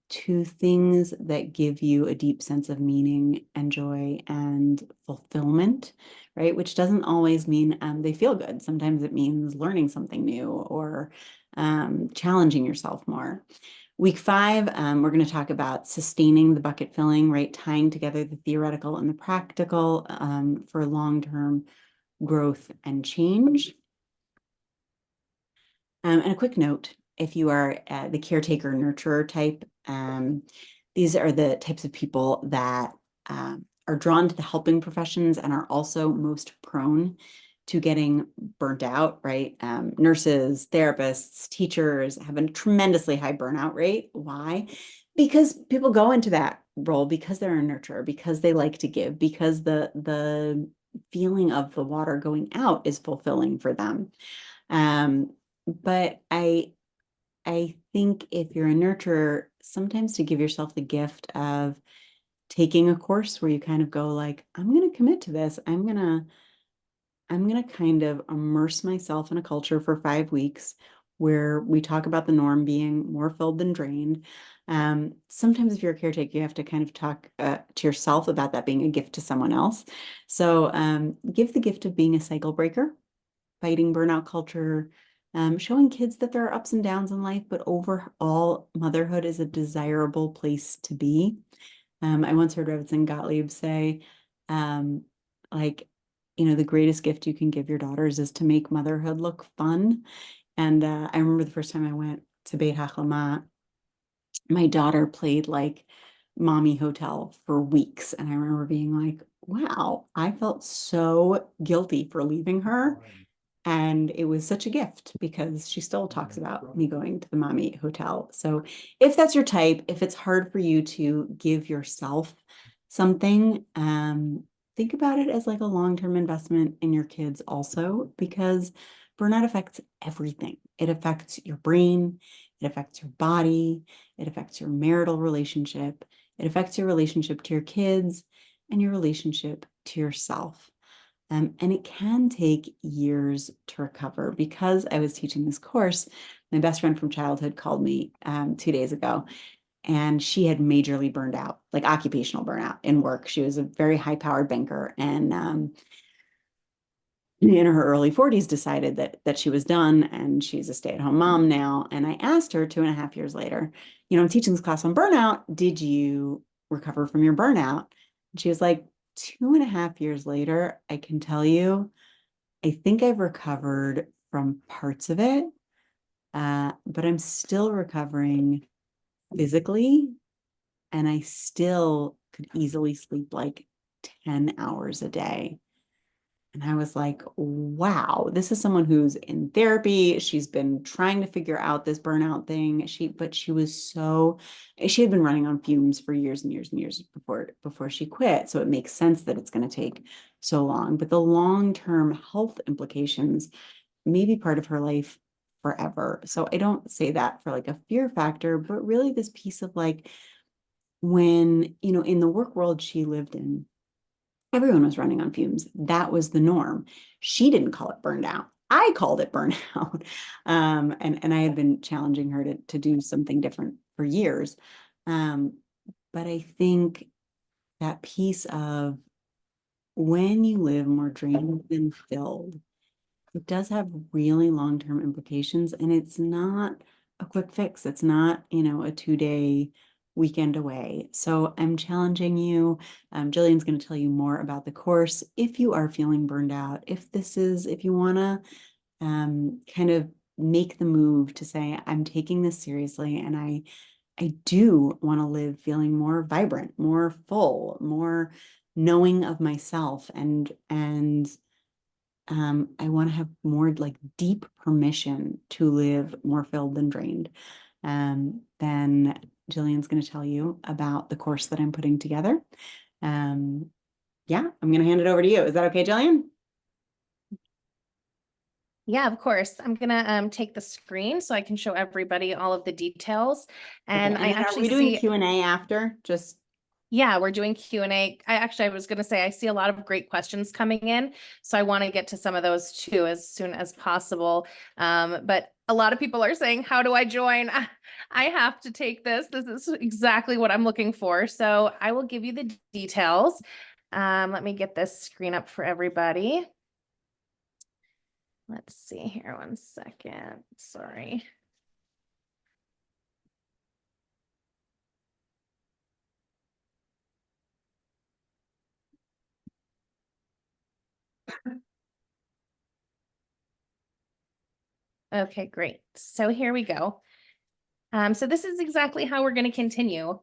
to things that give you a deep sense of meaning and joy and fulfillment, right? Which doesn't always mean they feel good. Sometimes it means learning something new or challenging yourself more. Week 5, we're going to talk about sustaining the bucket filling, right? Tying together the theoretical and the practical for long-term growth and change. And a quick note, if you are the caretaker nurturer type, these are the types of people that are drawn to the helping professions and are also most prone to getting burnt out, right? Nurses, therapists, teachers have a tremendously high burnout rate. Why? Because people go into that role because they're a nurturer, because they like to give, because the feeling of the water going out is fulfilling for them. But I think if you're a nurturer, sometimes to give yourself the gift of taking a course where you kind of go like, I'm going to commit to this. I'm going to kind of immerse myself in a culture for 5 weeks where we talk about the norm being more filled than drained. Sometimes if you're a caretaker, you have to kind of talk to yourself about that being a gift to someone else. So give the gift of being a cycle breaker, fighting burnout culture, showing kids that there are ups and downs in life, but overall, motherhood is a desirable place to be. I once heard Reverend Gottlieb say, the greatest gift you can give your daughters is to make motherhood look fun. And I remember the first time I went to Beit HaChlama, my daughter played like mommy hotel for weeks. And I remember being like, wow, I felt so guilty for leaving her. And it was such a gift because she still talks about me going to the mommy hotel. So if that's your type, if it's hard for you to give yourself something, think about it as like a long-term investment in your kids also, because burnout affects everything. It affects your brain, it affects your body, it affects your marital relationship, it affects your relationship to your kids and your relationship to yourself. And it can take years to recover. Because I was teaching this course, my best friend from childhood called me 2 days ago, and she had majorly burned out, like occupational burnout in work. She was a very high-powered banker, and in her early 40s decided that she was done, and she's a stay-at-home mom now. And I asked her 2.5 years later, I'm teaching this class on burnout. Did you recover from your burnout? And she was like, 2.5 years later, I can tell you, I think I've recovered from parts of it, but I'm still recovering physically, and I still could easily sleep like 10 hours a day. And I was like, wow, this is someone who's in therapy. She's been trying to figure out this burnout thing. She had been running on fumes for years and years and years before she quit. So it makes sense that it's going to take so long. But the long-term health implications may be part of her life forever. So I don't say that for like a fear factor, but really this piece of like, when, in the work world she lived in, everyone was running on fumes. That was the norm. She didn't call it burned out. I called it burnout. And I had been challenging her to do something different for years. But I think that piece of, when you live more drained than filled, it does have really long-term implications, and it's not a quick fix. It's not, a 2-day weekend away. So I'm challenging you. Jillian's going to tell you more about the course. If you are feeling burned out, if you want to kind of make the move to say, I'm taking this seriously, and I do want to live feeling more vibrant, more full, more knowing of myself, and I want to have more like deep permission to live more filled than drained. Then Jillian's going to tell you about the course that I'm putting together. Yeah, I'm going to hand it over to you. Is that okay, Jillian? Yeah, of course. I'm gonna take the screen so I can show everybody all of the details. And Okay, I then actually are we doing see, Q&A after? yeah, we're doing Q&A. I was gonna say I see a lot of great questions coming in, so I want to get to some of those too as soon as possible. But a lot of people are saying, "How do I join?" I have to take this. This is exactly what I'm looking for. So I will give you the details. Let me get this screen up for everybody. Let's see here, one second. Sorry. Okay, great. So here we go. So this is exactly how we're going to continue.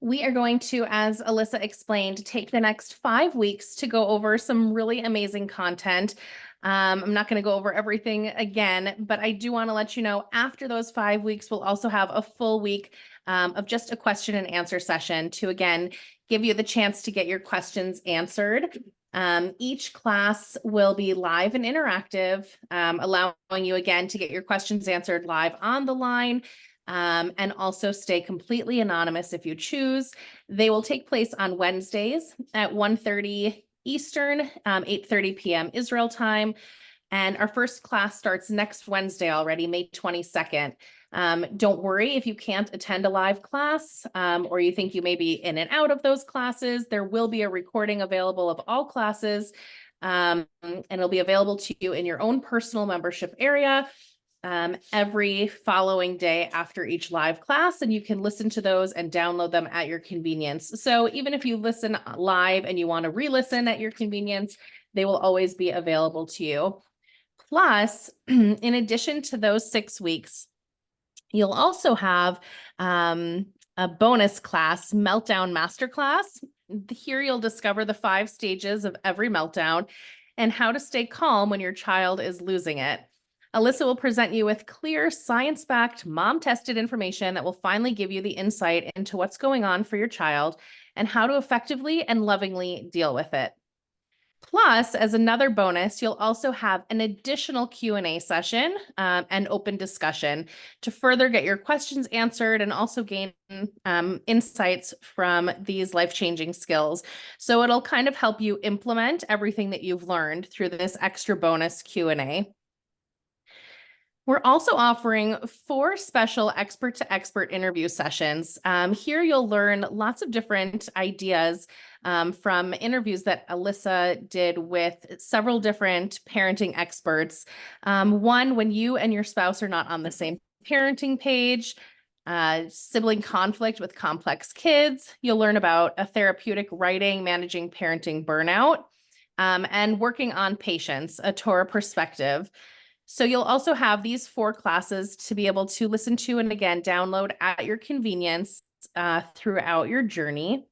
We are going to, as Ilyssa explained, take the next 5 weeks to go over some really amazing content. I'm not going to go over everything again, but I do want to let you know, after those 5 weeks, we'll also have a full week of just a question and answer session to, again, give you the chance to get your questions answered. Each class will be live and interactive, allowing you, again, to get your questions answered live on the line. And also stay completely anonymous if you choose. They will take place on Wednesdays at 1:30 Eastern, 8:30 p.m. Israel time. And our first class starts next Wednesday already, May 22nd. Don't worry if you can't attend a live class, or you think you may be in and out of those classes. There will be a recording available of all classes, and it'll be available to you in your own personal membership area every following day after each live class, and you can listen to those and download them at your convenience. So even if you listen live and you want to re-listen at your convenience, they will always be available to you. Plus, in addition to those 6 weeks, you'll also have a bonus class, Meltdown Masterclass. Here you'll discover the 5 stages of every meltdown and how to stay calm when your child is losing it. Ilyssa will present you with clear, science-backed, mom-tested information that will finally give you the insight into what's going on for your child and how to effectively and lovingly deal with it. Plus, as another bonus, you'll also have an additional Q&A session and open discussion to further get your questions answered and also gain insights from these life-changing skills. So it'll kind of help you implement everything that you've learned through this extra bonus Q&A. We're also offering 4 special expert-to-expert interview sessions. Here you'll learn lots of different ideas from interviews that Ilyssa did with several different parenting experts. One, when you and your spouse are not on the same parenting page, sibling conflict with complex kids. You'll learn about a therapeutic writing, managing parenting burnout, and working on patience, a Torah perspective. So you'll also have these 4 classes to be able to listen to and, again, download at your convenience throughout your journey.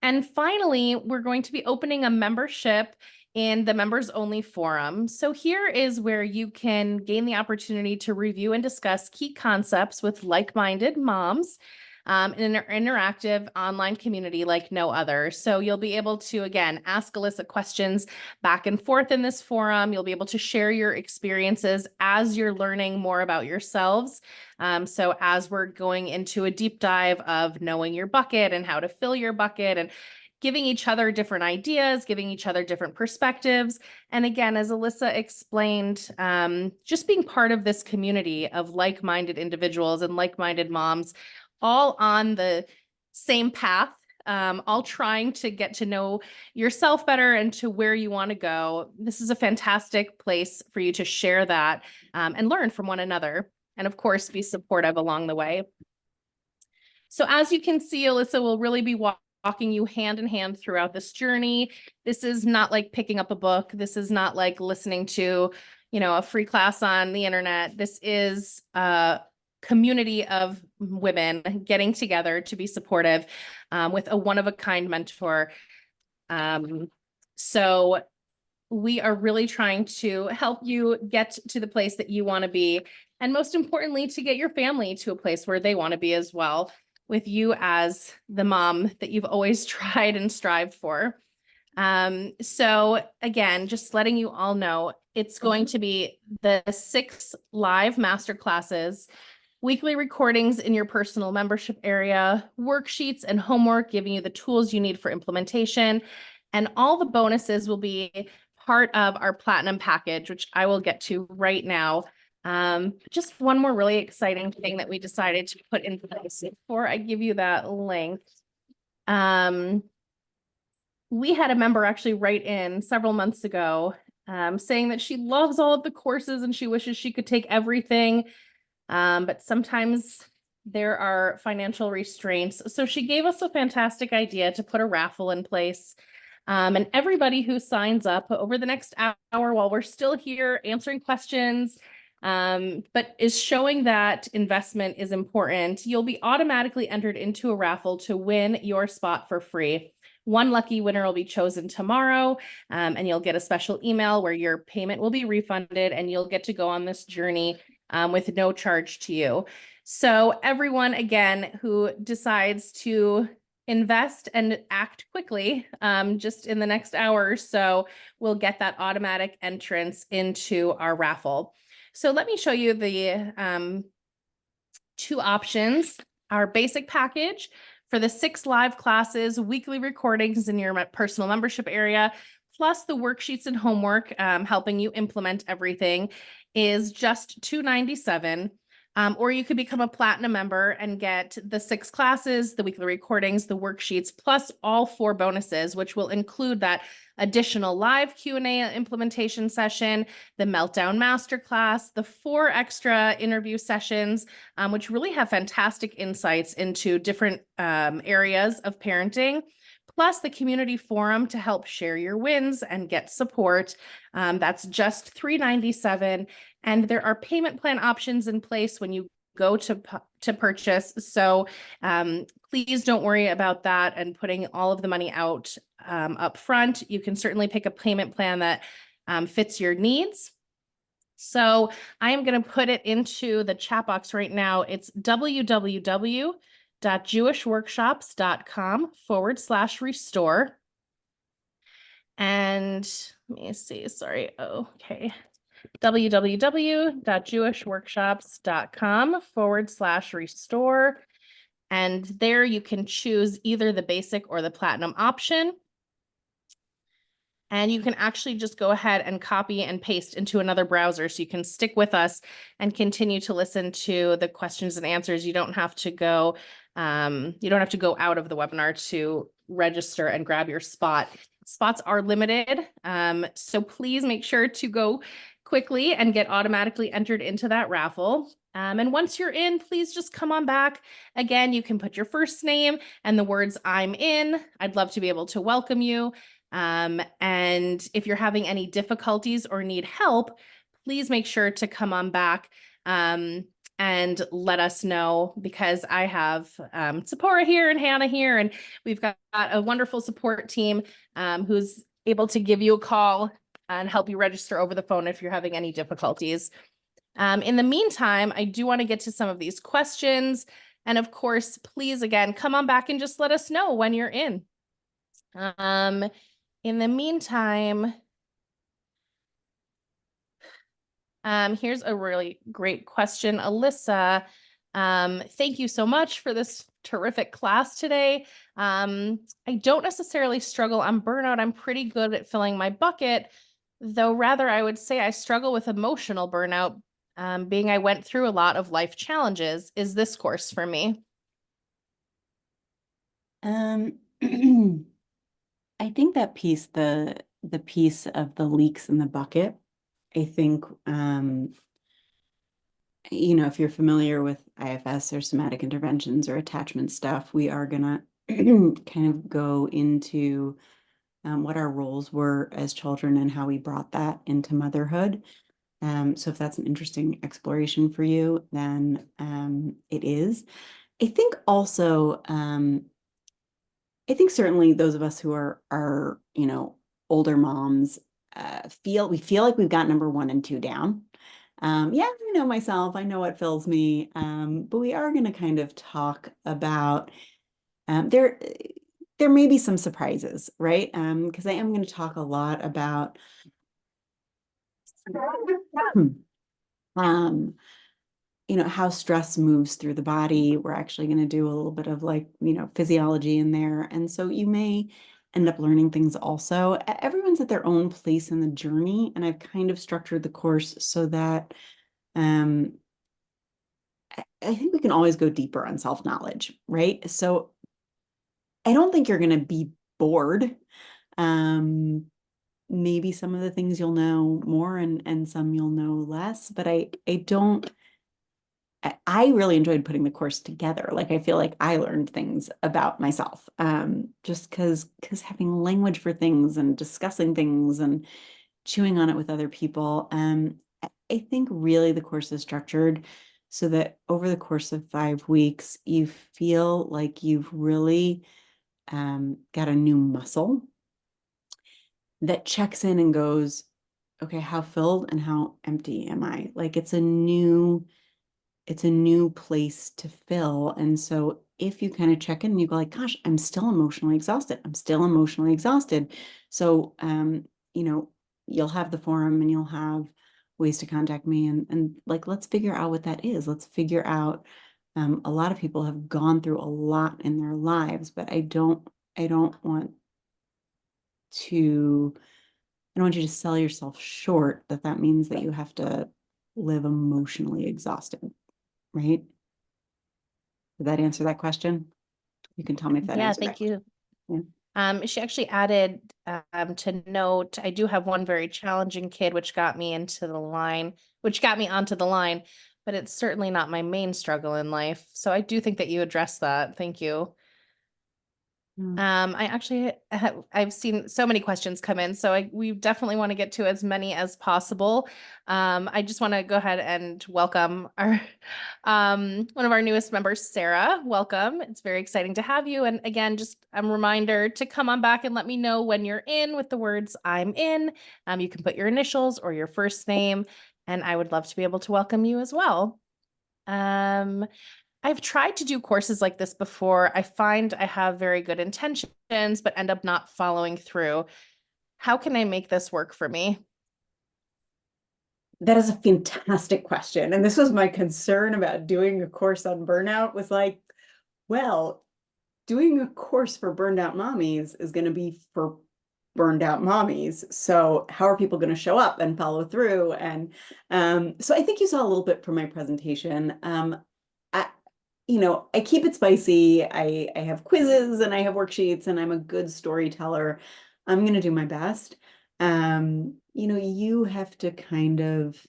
And finally, we're going to be opening a membership in the members only forum. So here is where you can gain the opportunity to review and discuss key concepts with like-minded moms. an interactive online community like no other. So you'll be able to, again, ask Ilyssa questions back and forth in this forum. You'll be able to share your experiences as you're learning more about yourselves. So as we're going into a deep dive of knowing your bucket and how to fill your bucket and giving each other different ideas, giving each other different perspectives. And again, as Ilyssa explained, just being part of this community of like-minded individuals and like-minded moms, all on the same path, all trying to get to know yourself better and to where you want to go. This is a fantastic place for you to share that and learn from one another. And of course, be supportive along the way. So as you can see, Ilyssa will really be walking you hand in hand throughout this journey. This is not like picking up a book. This is not like listening to, a free class on the internet. This is a community of women getting together to be supportive with a one-of-a-kind mentor. So we are really trying to help you get to the place that you want to be. And most importantly, to get your family to a place where they want to be as well, with you as the mom that you've always tried and strived for. So again, just letting you all know, it's going to be the 6 live masterclasses, weekly recordings in your personal membership area, worksheets and homework, giving you the tools you need for implementation. And all the bonuses will be part of our platinum package, which I will get to right now. Just one more really exciting thing that we decided to put in place before I give you that link. We had a member actually write in several months ago saying that she loves all of the courses and she wishes she could take everything. But sometimes there are financial restraints. So she gave us a fantastic idea to put a raffle in place. And everybody who signs up over the next hour while we're still here answering questions, but is showing that investment is important, you'll be automatically entered into a raffle to win your spot for free. One lucky winner will be chosen tomorrow, and you'll get a special email where your payment will be refunded and you'll get to go on this journey with no charge to you. So everyone, again, who decides to invest and act quickly, just in the next hour or so, will get that automatic entrance into our raffle. So let me show you the 2 options. Our basic package for the 6 live classes, weekly recordings in your personal membership area, plus the worksheets and homework helping you implement everything, is just $297. Or you could become a platinum member and get the 6 classes, the weekly recordings, the worksheets, plus all 4 bonuses, which will include that additional live Q&A implementation session, the Meltdown Masterclass, the 4 extra interview sessions, which really have fantastic insights into different areas of parenting, plus the community forum to help share your wins and get support. That's just $397. And there are payment plan options in place when you go to purchase. So please don't worry about that and putting all of the money out up front. You can certainly pick a payment plan that fits your needs. So I am going to put it into the chat box right now. It's www.jewishworkshops.com/restore. And let me see, sorry. Okay. www.jewishworkshops.com/restore. And there you can choose either the basic or the platinum option. And you can actually just go ahead and copy and paste into another browser. So you can stick with us and continue to listen to the questions and answers. You don't have to go out of the webinar to register and grab your spot. Spots are limited. So please make sure to go quickly and get automatically entered into that raffle. And once you're in, please just come on back. Again, you can put your first name and the words "I'm in." I'd love to be able to welcome you. And if you're having any difficulties or need help, please make sure to come on back and let us know, because I have Sephora here and Hannah here, and we've got a wonderful support team who's able to give you a call and help you register over the phone if you're having any difficulties. In the meantime, I do want to get to some of these questions. And of course, please, again, come on back and just let us know when you're in. In the meantime, here's a really great question. Ilyssa, thank you so much for this terrific class today. I don't necessarily struggle on burnout. I'm pretty good at filling my bucket, though rather I would say I struggle with emotional burnout, being I went through a lot of life challenges. Is this course for me? I think that piece, the piece of the leaks in the bucket, I think, if you're familiar with IFS or somatic interventions or attachment stuff, we are gonna kind of go into what our roles were as children and how we brought that into motherhood. So if that's an interesting exploration for you, then it is. I think also, I think certainly those of us who are older moms we feel like we've got number 1 and 2 down. Yeah, I know myself, I know what fills me, but we are going to kind of talk about there may be some surprises, right? Because I am going to talk a lot about how stress moves through the body. We're actually going to do a little bit of physiology in there. And so you may end up learning things also. Everyone's at their own place in the journey. And I've kind of structured the course so that I think we can always go deeper on self-knowledge, right? So I don't think you're going to be bored. Maybe some of the things you'll know more and some you'll know less, but I really enjoyed putting the course together. Like, I feel like I learned things about myself, just because having language for things and discussing things and chewing on it with other people. I think really the course is structured so that over the course of 5 weeks, you feel like you've really got a new muscle that checks in and goes, okay, how filled and how empty am I? Like, it's a new place to fill. And so if you kind of check in and you go like, gosh, I'm still emotionally exhausted. I'm still emotionally exhausted. So, you'll have the forum and you'll have ways to contact me and like, let's figure out what that is. Let's figure out, a lot of people have gone through a lot in their lives, but I don't want to, I don't want you to sell yourself short that means that you have to live emotionally exhausted. Right? Did that answer that question? You can tell me if that Yeah, answered thank that question. you. Yeah. She actually added to note, I do have one very challenging kid, which got me onto the line, but it's certainly not my main struggle in life. So I do think that you addressed that. Thank you. I actually I've seen so many questions come in, so we definitely want to get to as many as possible. I just want to go ahead and welcome our one of our newest members, Sarah. Welcome. It's very exciting to have you. And again, just a reminder to come on back and let me know when you're in with the words "I'm in." You can put your initials or your first name, and I would love to be able to welcome you as well. I've tried to do courses like this before. I find I have very good intentions, but end up not following through. How can I make this work for me? That is a fantastic question. And this was my concern about doing a course on burnout was like, well, doing a course for burned out mommies is going to be for burned out mommies. So how are people going to show up and follow through? And so I think you saw a little bit from my presentation. I, I keep it spicy. I have quizzes and I have worksheets and I'm a good storyteller. I'm going to do my best. You have to kind of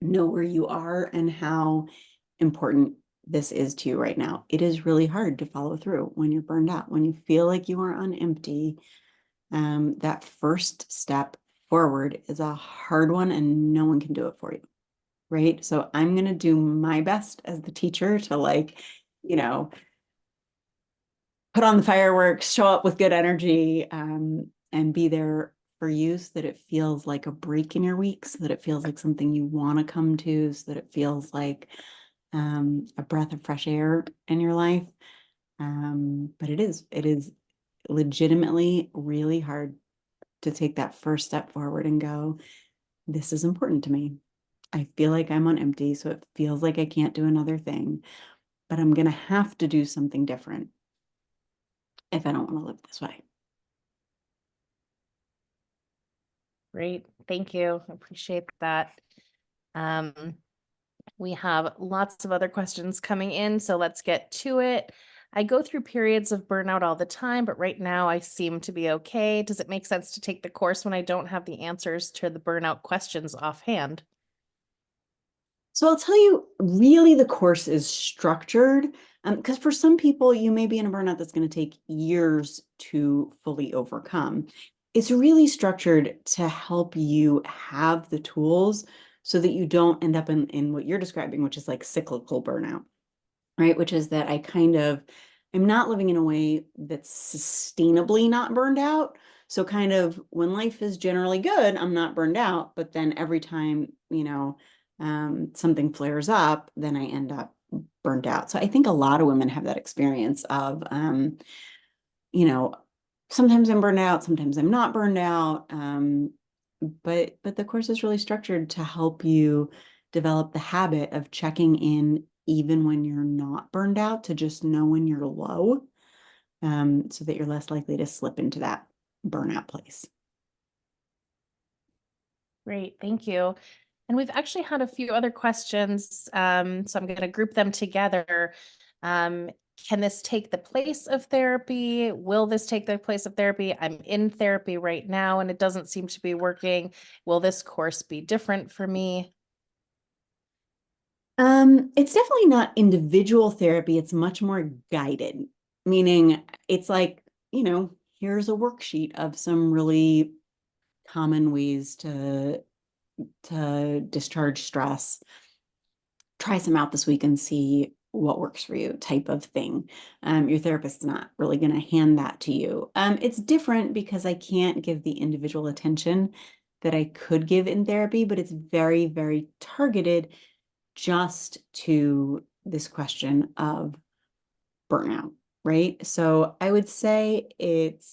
know where you are and how important this is to you right now. It is really hard to follow through when you're burned out, when you feel like you are on empty. That first step forward is a hard one and no one can do it for you. Right. So I'm going to do my best as the teacher to put on the fireworks, show up with good energy, and be there for you so that it feels like a break in your week, so that it feels like something you want to come to, so that it feels like a breath of fresh air in your life. But it is legitimately really hard to take that first step forward and go, this is important to me. I feel like I'm on empty, so it feels like I can't do another thing, but I'm going to have to do something different if I don't want to live this way. Great. Thank you. I appreciate that. Um, we have lots of other questions coming in, so let's get to it. I go through periods of burnout all the time, but right now I seem to be okay. Does it make sense to take the course when I don't have the answers to the burnout questions offhand? So I'll tell you, really, the course is structured because for some people, you may be in a burnout that's going to take years to fully overcome. It's really structured to help you have the tools so that you don't end up in what you're describing, which is like cyclical burnout, right? Which is that I'm not living in a way that's sustainably not burned out. So kind of when life is generally good, I'm not burned out, but then every time, something flares up, then I end up burned out. So I think a lot of women have that experience of, you know, sometimes I'm burned out, sometimes I'm not burned out. But the course is really structured to help you develop the habit of checking in even when you're not burned out, to just know when you're low, so that you're less likely to slip into that burnout place. Great, thank you. And we've actually had a few other questions, so I'm going to group them together. Um, can this take the place of therapy? Will this take the place of therapy? I'm in therapy right now and it doesn't seem to be working. Will this course be different for me? It's definitely not individual therapy. It's much more guided, meaning it's like, here's a worksheet of some really common ways to discharge stress. Try some out this week and see what works for you, type of thing. Your therapist's not really going to hand that to you. It's different because I can't give the individual attention that I could give in therapy, but it's very, very targeted just to this question of burnout, right? So I would say it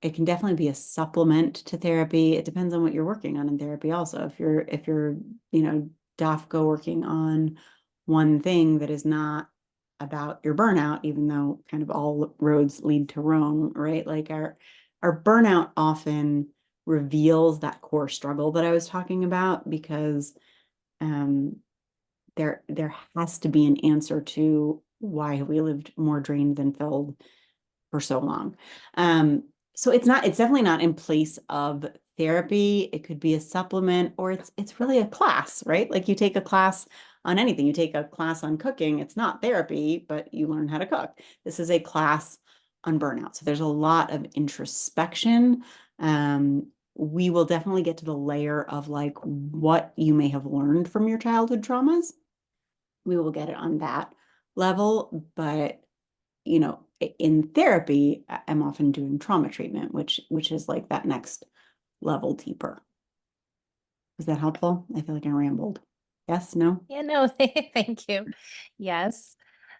can definitely be a supplement to therapy. It depends on what you're working on in therapy also. If you're, DAFCO working on one thing that is not about your burnout, even though kind of all roads lead to Rome, right? Like our burnout often reveals that core struggle that I was talking about, because um there has to be an answer to why have we lived more drained than filled for so long. So it's definitely not in place of therapy. It could be a supplement, or it's really a class, right? Like you take a class on anything. You take a class on cooking. It's not therapy, but you learn how to cook. This is a class on burnout. So there's a lot of introspection. We will definitely get to the layer of like what you may have learned from your childhood traumas. We will get it on that level, but in therapy, I'm often doing trauma treatment, which is like that next level deeper. Is that helpful? I feel like I rambled. Yes, no? Yeah, no, thank you. Yes.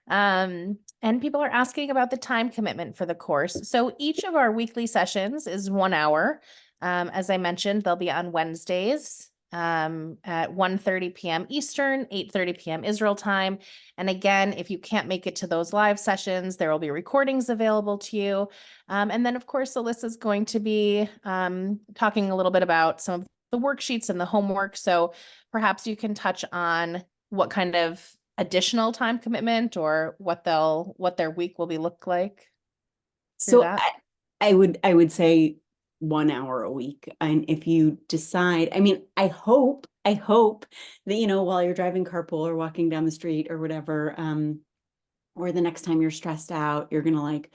And people are asking about the time commitment for the course. So each of our weekly sessions is 1 hour. As I mentioned, they'll be on Wednesdays at 1:30 p.m. Eastern, 8:30 p.m. Israel time. And again, if you can't make it to those live sessions, there will be recordings available to you. And then, of course, Ilyssa's going to be talking a little bit about some of the worksheets and the homework. So perhaps you can touch on what kind of additional time commitment or what their week will be look like through So that. I would say 1 hour a week. And if you decide, I mean, I hope that, while you're driving carpool or walking down the street or whatever, or the next time you're stressed out, you're gonna like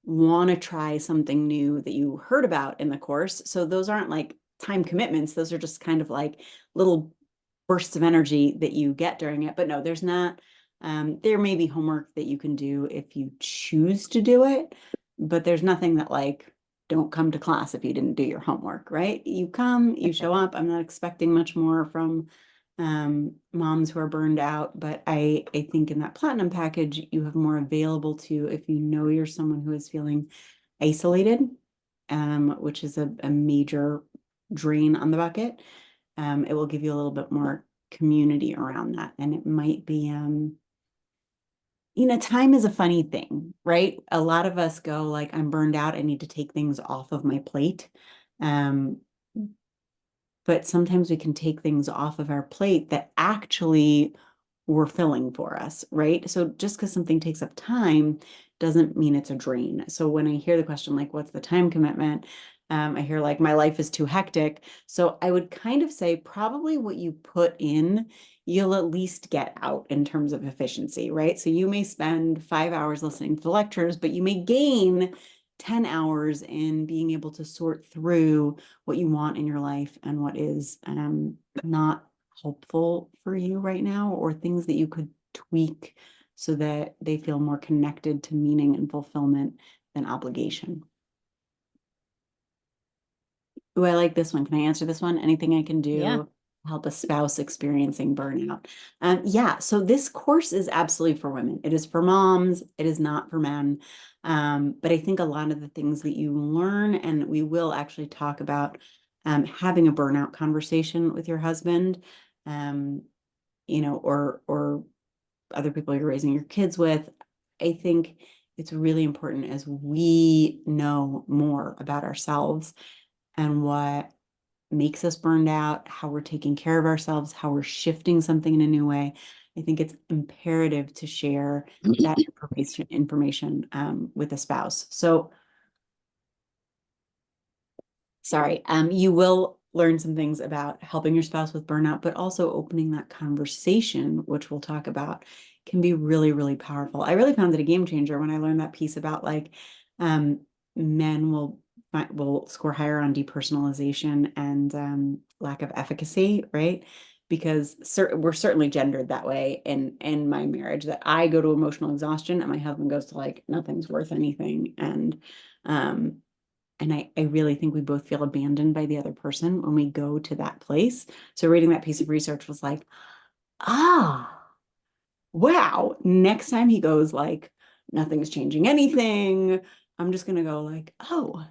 want to try something new that you heard about in the course. So those aren't like time commitments. Those are just kind of like little bursts of energy that you get during it. But no, there's not. There may be homework that you can do if you choose to do it, but there's nothing that like, don't come to class if you didn't do your homework, right? You come, you show up. I'm not expecting much more from moms who are burned out, but I think in that platinum package, you have more available to if you know you're someone who is feeling isolated, which is a major drain on the bucket. It will give you a little bit more community around that. And it might be, time is a funny thing, right? A lot of us go like, I'm burned out. I need to take things off of my plate. But sometimes we can take things off of our plate that actually were filling for us, right? So just because something takes up time doesn't mean it's a drain. So when I hear the question, like, what's the time commitment? I hear like, my life is too hectic. So I would kind of say probably what you put in, you'll at least get out in terms of efficiency, right? So you may spend 5 hours listening to the lectures, but you may gain 10 hours in being able to sort through what you want in your life and what is not helpful for you right now, or things that you could tweak so that they feel more connected to meaning and fulfillment than obligation. Oh, I like this one. Can I answer this one? Anything I can do Yeah. to help a spouse experiencing burnout? Yeah, so this course is absolutely for women. It is for moms. It is not for men. But I think a lot of the things that you learn, and we will actually talk about having a burnout conversation with your husband, or other people you're raising your kids with. I think it's really important as we know more about ourselves and what makes us burned out, how we're taking care of ourselves, how we're shifting something in a new way. I think it's imperative to share that information with a spouse. So, sorry, you will learn some things about helping your spouse with burnout, but also opening that conversation, which we'll talk about, can be really, really powerful. I really found it a game changer when I learned that piece about like men will score higher on depersonalization and lack of efficacy, right? Because we're certainly gendered that way in my marriage, that I go to emotional exhaustion and my husband goes to like nothing's worth anything. And I really think we both feel abandoned by the other person when we go to that place. So reading that piece of research was like, ah, wow. Next time he goes like, nothing's changing anything, I'm just gonna go like, oh,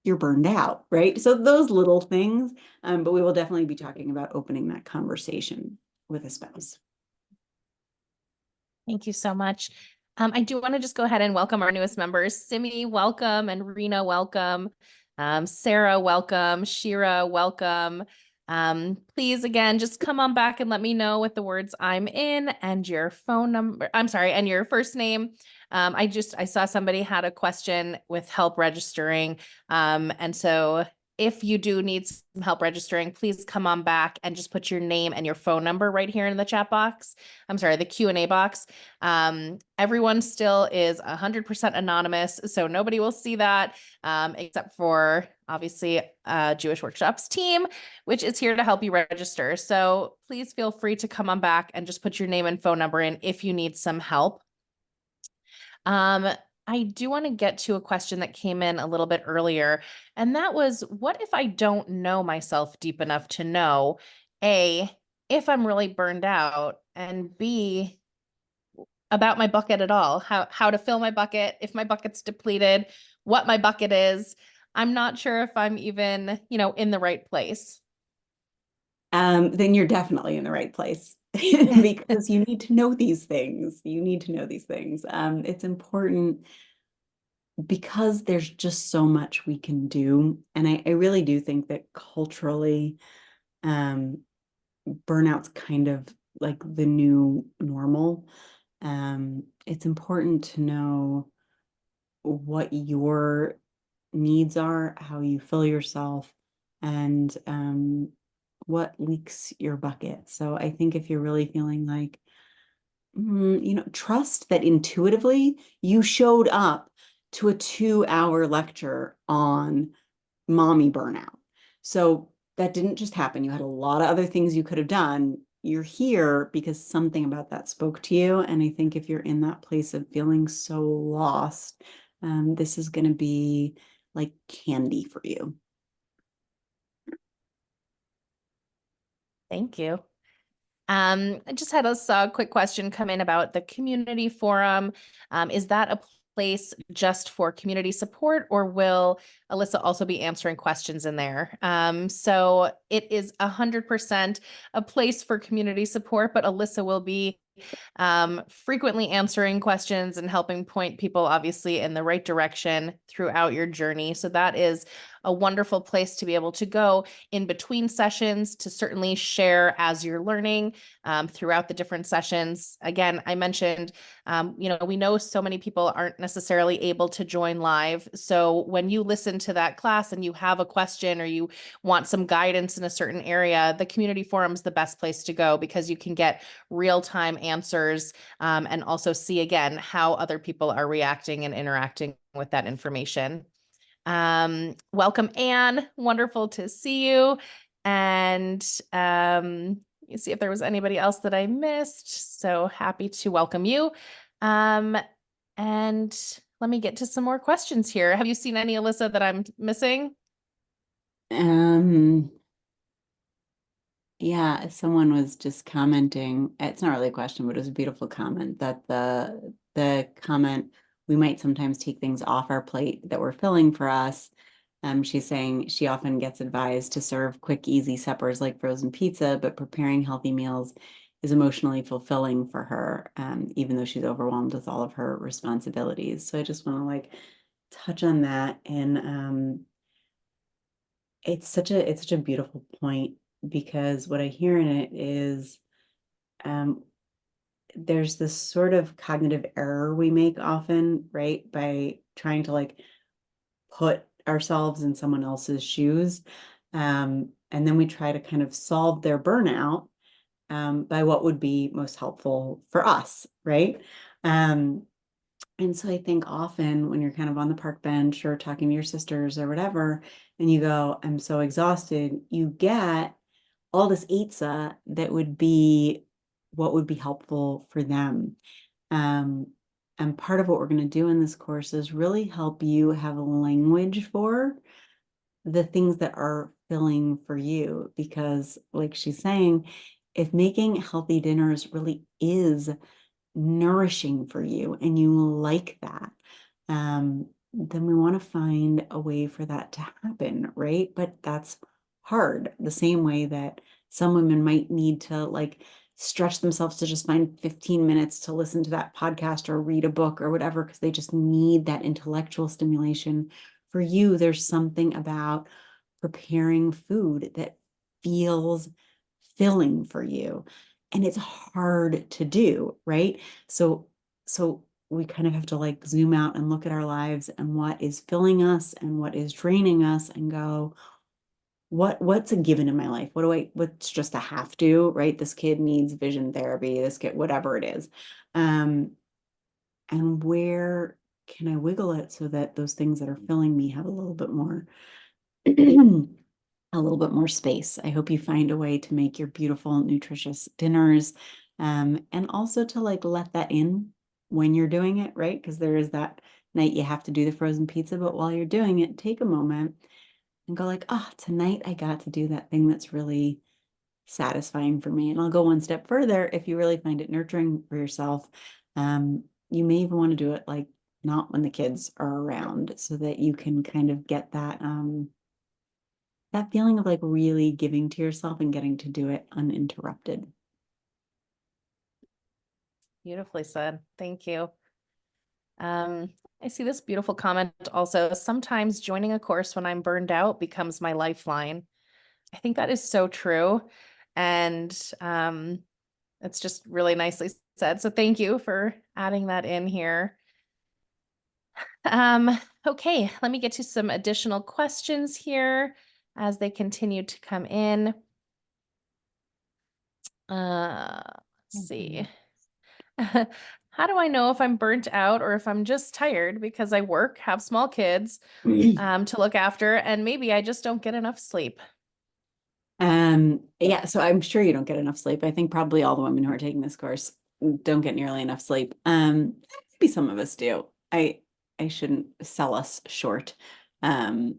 you're burned out, right? So those little things, but we will definitely be talking about opening that conversation with a spouse. Thank you so much. I do want to just go ahead and welcome our newest members. Simi, welcome, and Rena, welcome. Sarah, welcome. Shira, welcome. Please, again, just come on back and let me know with the words "I'm in" and your phone number. I'm sorry, and your first name. I saw somebody had a question with help registering. And so if you do need some help registering, please come on back and just put your name and your phone number right here in the chat box. I'm sorry, the Q&A box. Everyone still is 100% anonymous, so nobody will see that except for obviously Jewish Workshops team, which is here to help you register. So please feel free to come on back and just put your name and phone number in if you need some help. I do want to get to a question that came in a little bit earlier, and that was, what if I don't know myself deep enough to know, A, if I'm really burned out, and B, about my bucket at all, how to fill my bucket, if my bucket's depleted, what my bucket is. I'm not sure if I'm even, in the right place. Then you're definitely in the right place because you need to know these things. You need to know these things. It's important because there's just so much we can do. And I really do think that culturally, burnout's kind of like the new normal. It's important to know what your needs are, how you fill yourself, and what leaks your bucket. So I think if you're really feeling like, trust that intuitively you showed up to a 2-hour lecture on mommy burnout. So that didn't just happen. You had a lot of other things you could have done. You're here because something about that spoke to you. And I think if you're in that place of feeling so lost, this is going to be like candy for you. Thank you. I just had a quick question come in about the community forum. Is that a place just for community support, or will Ilyssa also be answering questions in there? So it is 100% a place for community support, but Ilyssa will be frequently answering questions and helping point people obviously in the right direction throughout your journey. So that is a wonderful place to be able to go in between sessions to certainly share as you're learning throughout the different sessions. Again, I mentioned, we know so many people aren't necessarily able to join live. So when you listen to that class and you have a question or you want some guidance in a certain area, the community forum is the best place to go because you can get real-time answers and also see again how other people are reacting and interacting with that information. Welcome, Anne. Wonderful to see you. And let me see if there was anybody else that I missed. So happy to welcome you. And let me get to some more questions here. Have you seen any, Ilyssa, that I'm missing? Yeah, someone was just commenting. It's not really a question, but it was a beautiful comment that the comment, we might sometimes take things off our plate that we're filling for us. She's saying she often gets advised to serve quick, easy suppers like frozen pizza, but preparing healthy meals is emotionally fulfilling for her, even though she's overwhelmed with all of her responsibilities. So I just want to like touch on that. And it's such a beautiful point because what I hear in it is there's this sort of cognitive error we make often, right? By trying to like put ourselves in someone else's shoes. And then we try to kind of solve their burnout by what would be most helpful for us, right? And so I think often when you're kind of on the park bench or talking to your sisters or whatever, and you go, I'm so exhausted, you get all this Itza that would be what would be helpful for them. Um, and part of what we're going to do in this course is really help you have a language for the things that are filling for you. Because, like she's saying, if making healthy dinners really is nourishing for you and you like that, then we want to find a way for that to happen, right? But that's hard. The same way that some women might need to like stretch themselves to just find 15 minutes to listen to that podcast or read a book or whatever, because they just need that intellectual stimulation. For you, there's something about preparing food that feels filling for you. And it's hard to do, right? So we kind of have to like zoom out and look at our lives and what is filling us and what is draining us and go, what's a given in my life? What's just a have to, right? This kid needs vision therapy, this kid, whatever it is. And where can I wiggle it so that those things that are filling me have a little bit more a little bit more space. I hope you find a way to make your beautiful, nutritious dinners, and also to like let that in when you're doing it, right? Because there is that night you have to do the frozen pizza, but while you're doing it, take a moment and go like, oh, tonight I got to do that thing that's really satisfying for me. And I'll go one step further. If you really find it nurturing for yourself, you may even want to do it like not when the kids are around so that you can kind of get that feeling of like really giving to yourself and getting to do it uninterrupted. Beautifully said. Thank you. I see this beautiful comment also. Sometimes joining a course when I'm burned out becomes my lifeline. I think that is so true. And it's just really nicely said. So thank you for adding that in here. Okay, let me get to some additional questions here as they continue to come in. Let's see. How do I know if I'm burnt out or if I'm just tired because I work, have small kids to look after, and maybe I just don't get enough sleep? Yeah, so I'm sure you don't get enough sleep. I think probably all the women who are taking this course don't get nearly enough sleep. Maybe some of us do. I shouldn't sell us short. I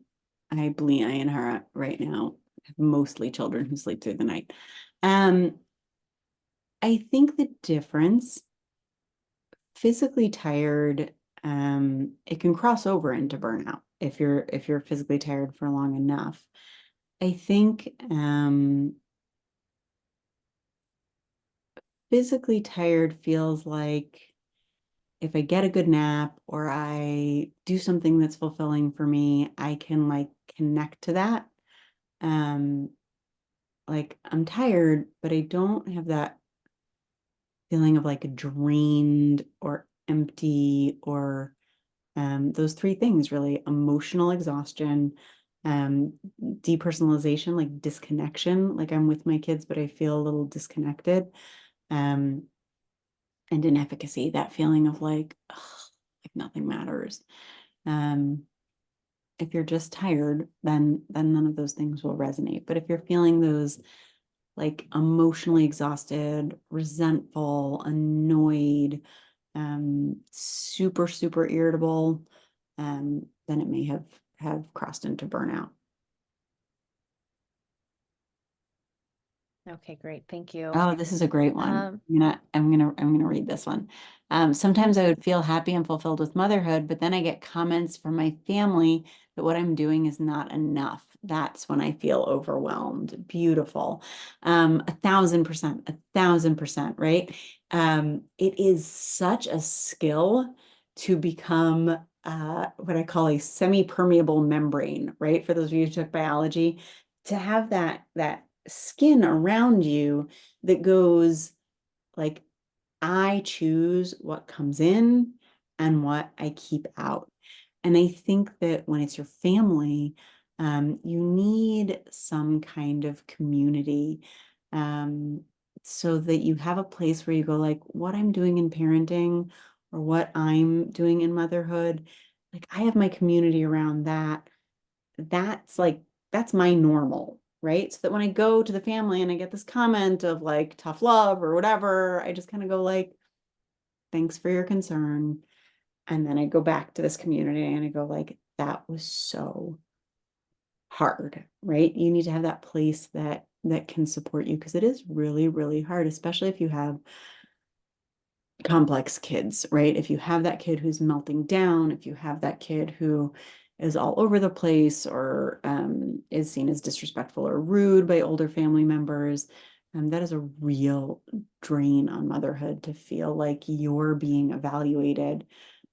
and her right now have mostly children who sleep through the night. I think the difference, physically tired, it can cross over into burnout if you're physically tired for long enough. I think physically tired feels like if I get a good nap or I do something that's fulfilling for me, I can like connect to that. Um, like I'm tired, but I don't have that feeling of like drained or empty or those three things really: emotional exhaustion, um, depersonalization, like disconnection, like I'm with my kids, but I feel a little disconnected, um, and inefficacy, that feeling of like, ugh, like nothing matters. Um, if you're just tired, then none of those things will resonate. But if you're feeling those like emotionally exhausted, resentful, annoyed, super, super irritable, then it may have crossed into burnout. Okay, great. Thank you. Oh, this is a great one. Um, I'm gonna read this one. mhm. Sometimes I would feel happy and fulfilled with motherhood, but then I get comments from my family that what I'm doing is not enough. That's when I feel overwhelmed. Beautiful. 1,000%, 1,000%, right? It is such a skill to become what I call a semi-permeable membrane, right? For those of you who took biology, to have that skin around you that goes like, I choose what comes in and what I keep out. And I think that when it's your family, you need some kind of community, um, so that you have a place where you go like, what I'm doing in parenting or what I'm doing in motherhood, like I have my community around that. That's like, that's my normal, right? So that when I go to the family and I get this comment of like tough love or whatever, I just kind of go like, thanks for your concern. And then I go back to this community and I go like, that was so hard, right? You need to have that place that can support you because it is really, really hard, especially if you have complex kids, right? If you have that kid who's melting down, if you have that kid who is all over the place or is seen as disrespectful or rude by older family members, that is a real drain on motherhood to feel like you're being evaluated,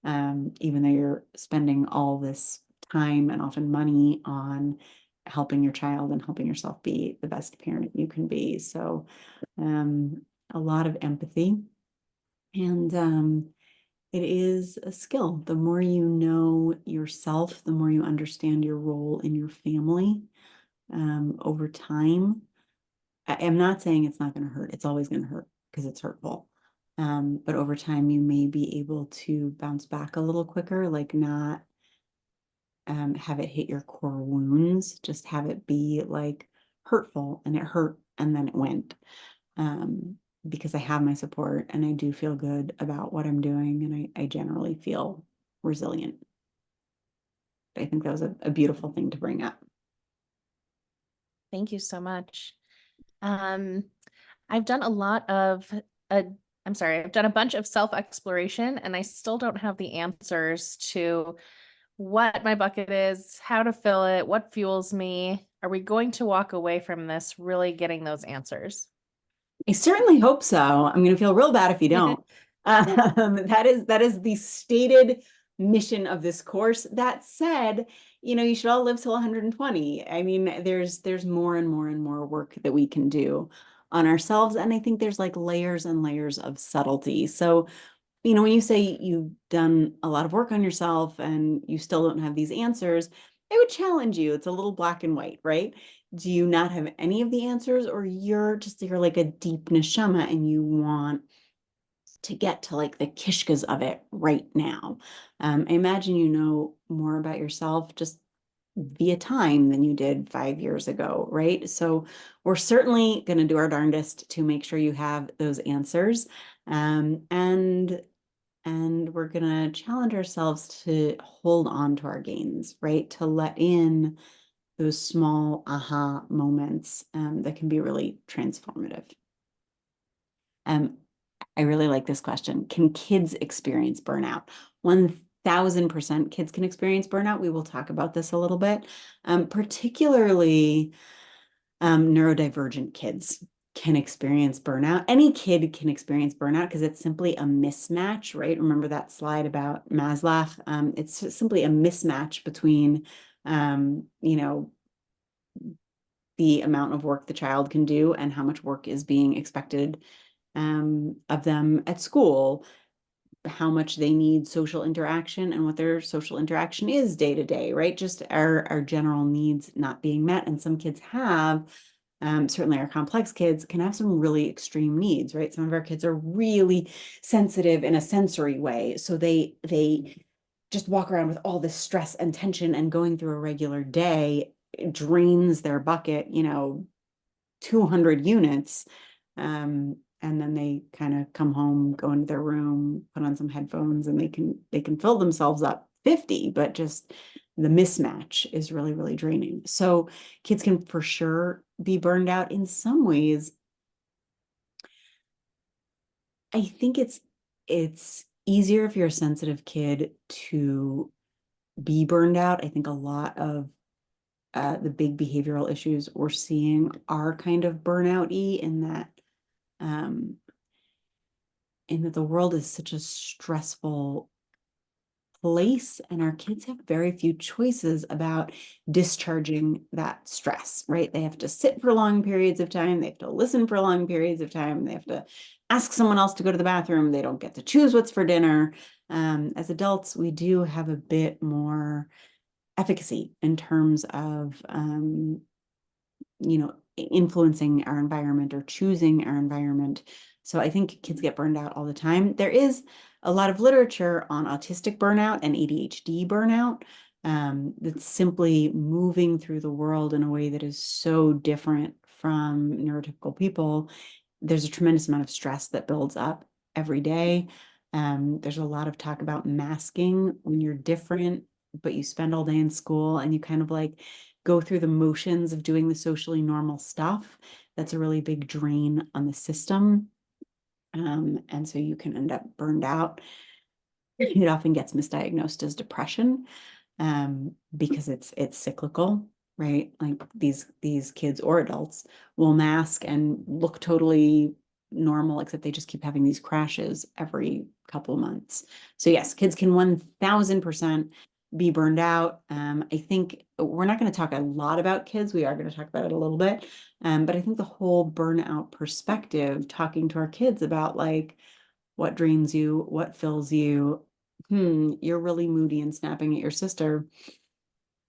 even though you're spending all this time and often money on helping your child and helping yourself be the best parent you can be. So, a lot of empathy. And it is a skill. The more you know yourself, the more you understand your role in your family, over time. I am not saying it's not going to hurt. It's always going to hurt because it's hurtful. But over time, you may be able to bounce back a little quicker, like not have it hit your core wounds, just have it be like hurtful and it hurt and then it went. um, because I have my support and I do feel good about what I'm doing and I generally feel resilient. I think that was a beautiful thing to bring up. Thank you so much. Um, I've done a lot of uh, I'm sorry, I've done a bunch of self-exploration and I still don't have the answers to what my bucket is, how to fill it, what fuels me. Are we going to walk away from this really getting those answers? I certainly hope so. I'm going to feel real bad if you don't. That is the stated mission of this course. That said, you should all live till 120. I mean, there's more and more and more work that we can do on ourselves, and I think there's like layers and layers of subtlety. So, when you say you've done a lot of work on yourself and you still don't have these answers, I would challenge you. It's a little black and white, right? Do you not have any of the answers, or you're like a deep neshama and you want to get to like the kishkas of it right now? I imagine you know more about yourself just via time than you did 5 years ago, right? So we're certainly going to do our darndest to make sure you have those answers. And we're going to challenge ourselves to hold on to our gains, right? To let in those small aha moments that can be really transformative. I really like this question. Can kids experience burnout? 1000% kids can experience burnout. We will talk about this a little bit, particularly neurodivergent kids can experience burnout. Any kid can experience burnout because it's simply a mismatch, right? Remember that slide about Maslow? It's simply a mismatch between, you know, the amount of work the child can do and how much work is being expected of them at school, how much they need social interaction and what their social interaction is day to day, right? Just our general needs not being met. And some kids have, certainly our complex kids can have some really extreme needs, right? Some of our kids are really sensitive in a sensory way. So they just walk around with all this stress and tension, and going through a regular day drains their bucket, 200 units. And then they kind of come home, go into their room, put on some headphones, and they can fill themselves up 50, but just the mismatch is really, really draining. So kids can for sure be burned out in some ways. I think it's easier if you're a sensitive kid to be burned out. I think a lot of the big behavioral issues we're seeing are kind of burnout-y um, in that the world is such a stressful place, and our kids have very few choices about discharging that stress, right? They have to sit for long periods of time, they have to listen for long periods of time, they have to ask someone else to go to the bathroom, they don't get to choose what's for dinner. As adults, we do have a bit more efficacy in terms of influencing our environment or choosing our environment. So I think kids get burned out all the time. There is a lot of literature on autistic burnout and ADHD burnout, that's simply moving through the world in a way that is so different from neurotypical people. There's a tremendous amount of stress that builds up every day. There's a lot of talk about masking when you're different, but you spend all day in school and you kind of like go through the motions of doing the socially normal stuff. That's a really big drain on the system. And so you can end up burned out. It often gets misdiagnosed as depression, because it's cyclical, right? Like these kids or adults will mask and look totally normal, except they just keep having these crashes every couple of months. So yes, kids can 1000% be burned out. I think we're not going to talk a lot about kids. We are going to talk about it a little bit. But I think the whole burnout perspective, talking to our kids about like what drains you, what fills you. You're really moody and snapping at your sister.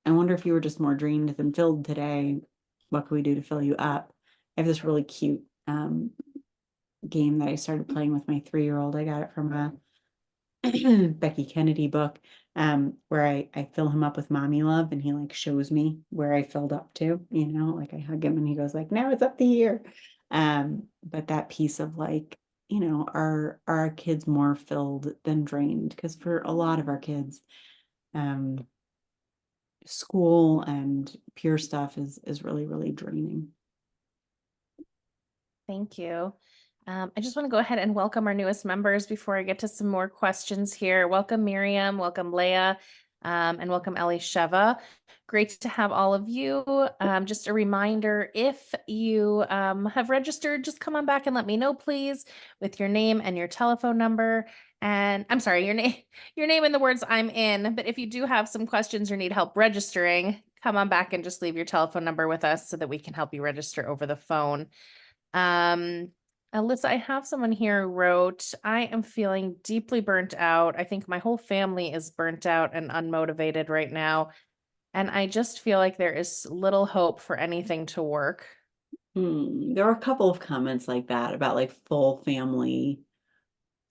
I wonder if you were just more drained than filled today. What can we do to fill you up? I have this really cute game that I started playing with my 3-year-old. I got it from a Becky Kennedy book, where I fill him up with mommy love, and he like shows me where I filled up to, like I hug him and he goes like, now it's up to here. But that piece of like, are our kids more filled than drained? Because for a lot of our kids, school and peer stuff is really, really draining. Thank you. I just want to go ahead and welcome our newest members before I get to some more questions here. Welcome, Miriam. Welcome, Leah. And welcome, Ellie Sheva. Great to have all of you. Just a reminder, if you have registered, just come on back and let me know, please, with your name and your telephone number. And I'm sorry, your name and the words I'm in. But if you do have some questions or need help registering, come on back and just leave your telephone number with us so that we can help you register over the phone. Ilyssa, I have someone here who wrote, I am feeling deeply burnt out. I think my whole family is burnt out and unmotivated right now. And I just feel like there is little hope for anything to work. There are a couple of comments like that about like full family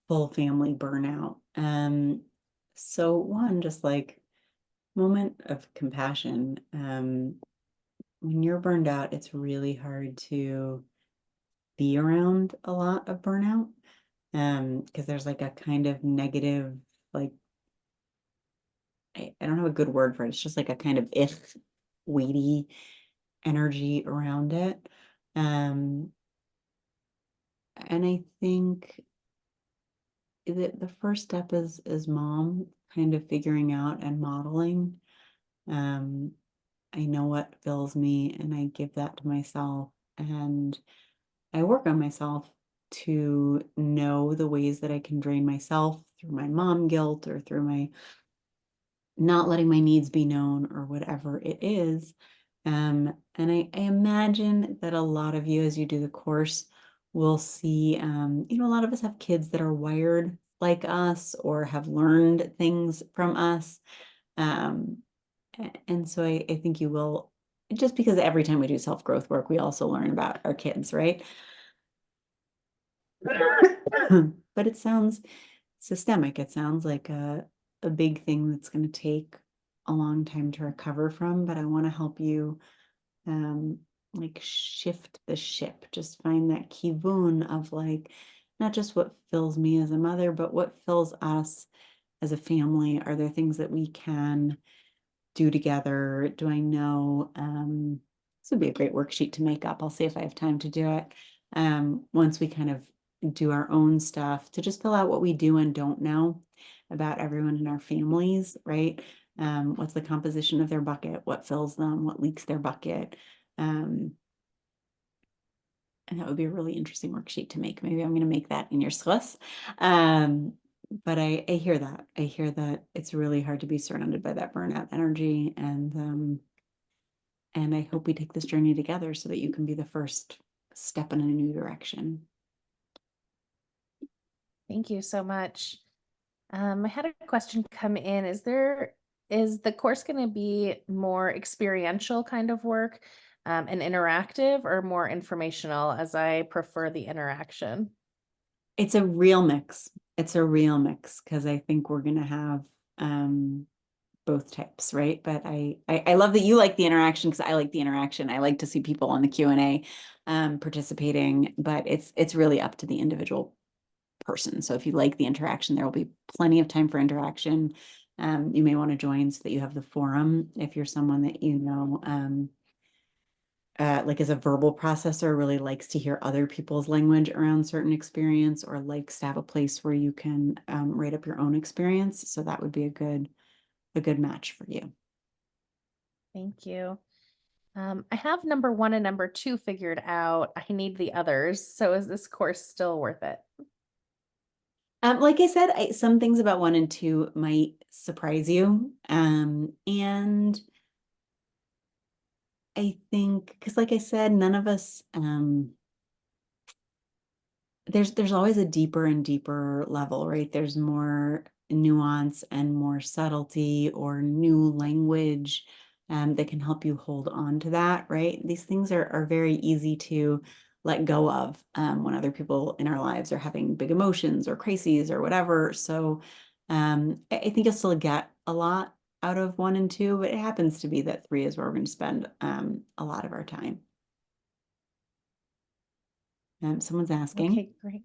burnout. So one, just like moment of compassion. When you're burned out, it's really hard to be around a lot of burnout. Because there's like a kind of negative, like I don't have a good word for it. It's just like a kind of weighty energy around it. And I think that the first step is mom kind of figuring out and modeling. I know what fills me, and I give that to myself, and I work on myself to know the ways that I can drain myself through my mom guilt or through my not letting my needs be known or whatever it is. And I imagine that a lot of you, as you do the course, will see, a lot of us have kids that are wired like us or have learned things from us. Um, and so I think you will, just because every time we do self-growth work, we also learn about our kids, right? But it sounds systemic. It sounds like a big thing that's going to take a long time to recover from, but I want to help you like shift the ship, just find that kivun of like not just what fills me as a mother, but what fills us as a family. Are there things that we can do together? Do I know this would be a great worksheet to make up. I'll see if I have time to do it. Once we kind of do our own stuff, to just fill out what we do and don't know about everyone in our families, right? What's the composition of their bucket? What fills them? What leaks their bucket? And that would be a really interesting worksheet to make. Maybe I'm going to make that in your schluss. But I hear that. I hear that it's really hard to be surrounded by that burnout energy. And I hope we take this journey together so that you can be the first step in a new direction. Thank you so much. I had a question come in. Is the course going to be more experiential kind of work, and interactive, or more informational, as I prefer the interaction? It's a real mix. It's a real mix because I think we're going to have both types, right? But I love that you like the interaction because I like the interaction. I like to see people on the Q&A participating, but it's really up to the individual person. So if you like the interaction, there will be plenty of time for interaction. You may want to join so that you have the forum. If you're someone that like as a verbal processor, really likes to hear other people's language around certain experience, or likes to have a place where you can write up your own experience. So that would be a good match for you. Thank you. I have number 1 and number 2 figured out. I need the others. So is this course still worth it? Like I said, some things about 1 and 2 might surprise you. And I think, because like I said, none of us, there's always a deeper and deeper level, right? There's more nuance and more subtlety or new language that can help you hold on to that, right? These things are very easy to let go of when other people in our lives are having big emotions or crises or whatever. So I think you'll still get a lot out of 1 and 2, but it happens to be that 3 is where we're going to spend a lot of our time. Someone's asking. Okay, great.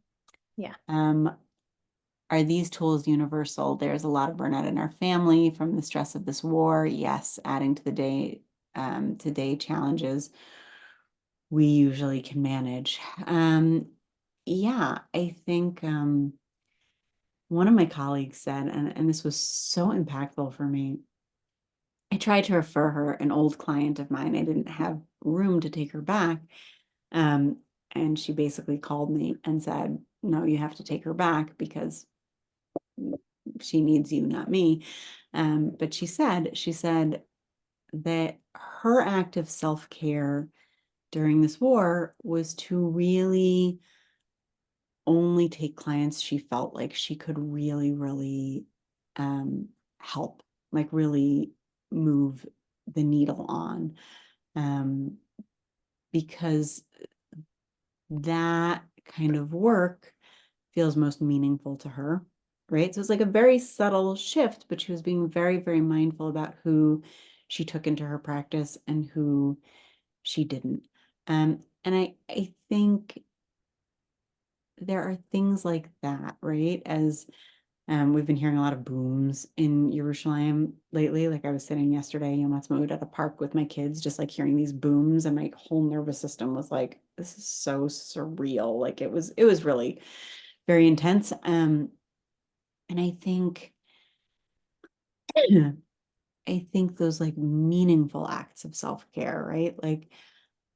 Yeah. Are these tools universal? There's a lot of burnout in our family from the stress of this war. Yes, adding to the day challenges we usually can manage. Yeah, I think one of my colleagues said, and this was so impactful for me. I tried to refer her, an old client of mine. I didn't have room to take her back. And she basically called me and said, no, you have to take her back because she needs you, not me. But she said that her act of self-care during this war was to really only take clients she felt like she could really, really help, like really move the needle on. Because that kind of work feels most meaningful to her, right? So it's like a very subtle shift, but she was being very, very mindful about who she took into her practice and who she didn't. And I think there are things like that, right? As We've been hearing a lot of booms in Jerusalem lately. Like I was sitting yesterday in Matzmoed at a park with my kids, just like hearing these booms, and my whole nervous system was like, this is so surreal. Like it was really very intense. And I think those like meaningful acts of self-care, right? Like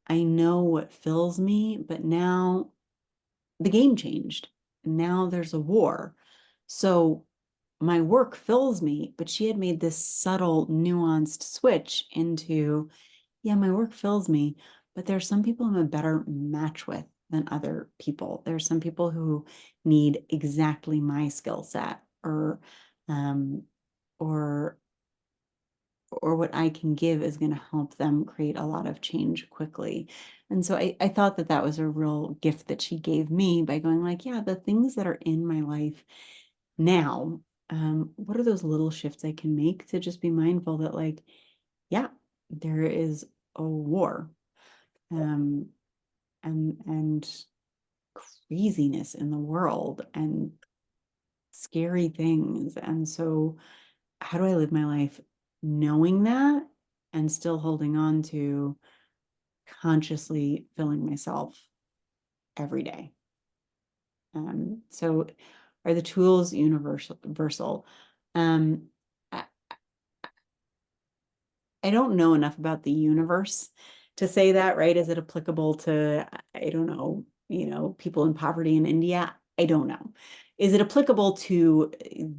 I know what fills me, but now the game changed. Now there's a war. So my work fills me, but she had made this subtle, nuanced switch into, yeah, my work fills me, but there's some people I'm a better match with than other people. There's some people who need exactly my skill set um, or or what I can give is going to help them create a lot of change quickly. And so I thought that that was a real gift that she gave me by going like, yeah, the things that are in my life now, what are those little shifts I can make to just be mindful that like, yeah, there is a war, um, and craziness in the world and scary things. And so how do I live my life knowing that and still holding on to consciously filling myself every day? So are the tools universal? I, I don't know enough about the universe to say that, right? Is it applicable to, I don't know, people in poverty in India? I don't know. Is it applicable to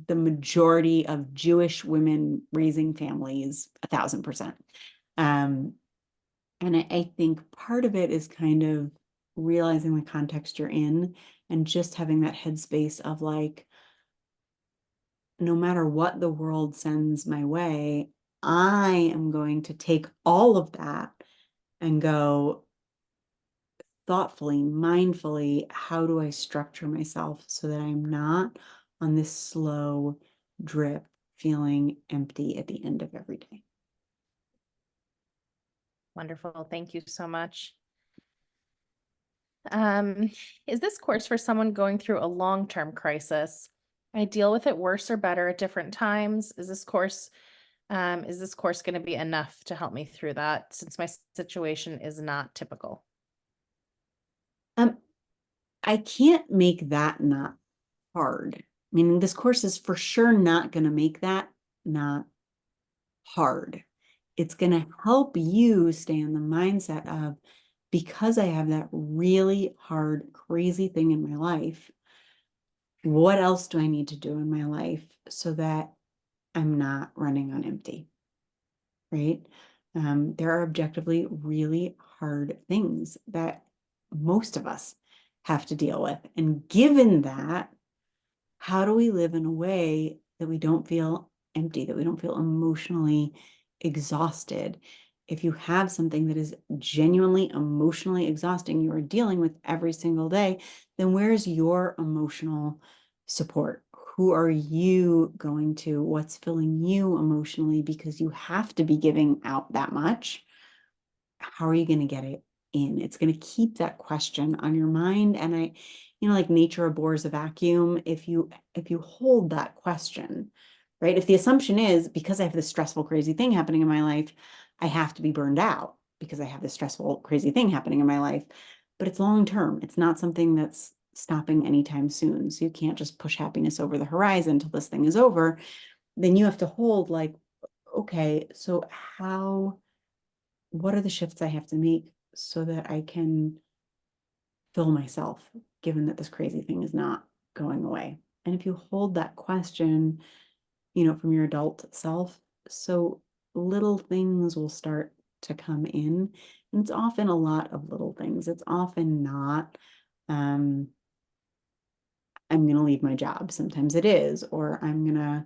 the majority of Jewish women raising families? 1,000%. And I think part of it is kind of realizing the context you're in and just having that headspace of like, no matter what the world sends my way, I am going to take all of that and go thoughtfully, mindfully, how do I structure myself so that I'm not on this slow drip, feeling empty at the end of every day? Wonderful. Thank you so much. Um, is this course for someone going through a long-term crisis? I deal with it worse or better at different times. Is this course going to be enough to help me through that since my situation is not typical? Um, I can't make that not hard. Meaning this course is for sure not going to make that not hard. It's going to help you stay in the mindset of, because I have that really hard, crazy thing in my life, what else do I need to do in my life so that I'm not running on empty, right? There are objectively really hard things that most of us have to deal with. And given that, how do we live in a way that we don't feel empty, that we don't feel emotionally exhausted? If you have something that is genuinely emotionally exhausting, you are dealing with every single day, then where's your emotional support? Who are you going to? What's filling you emotionally? Because you have to be giving out that much. How are you going to get it in? It's going to keep that question on your mind. And like nature abhors a vacuum. If you hold that question, right? If the assumption is because I have this stressful, crazy thing happening in my life, I have to be burned out because I have this stressful, crazy thing happening in my life. But it's long term. It's not something that's stopping anytime soon. So you can't just push happiness over the horizon until this thing is over. Then you have to hold like, okay, so what are the shifts I have to make so that I can fill myself, given that this crazy thing is not going away? And if you hold that question, from your adult self, so little things will start to come in. And it's often a lot of little things. It's often not, um, I'm going to leave my job. Sometimes it is, or I'm going to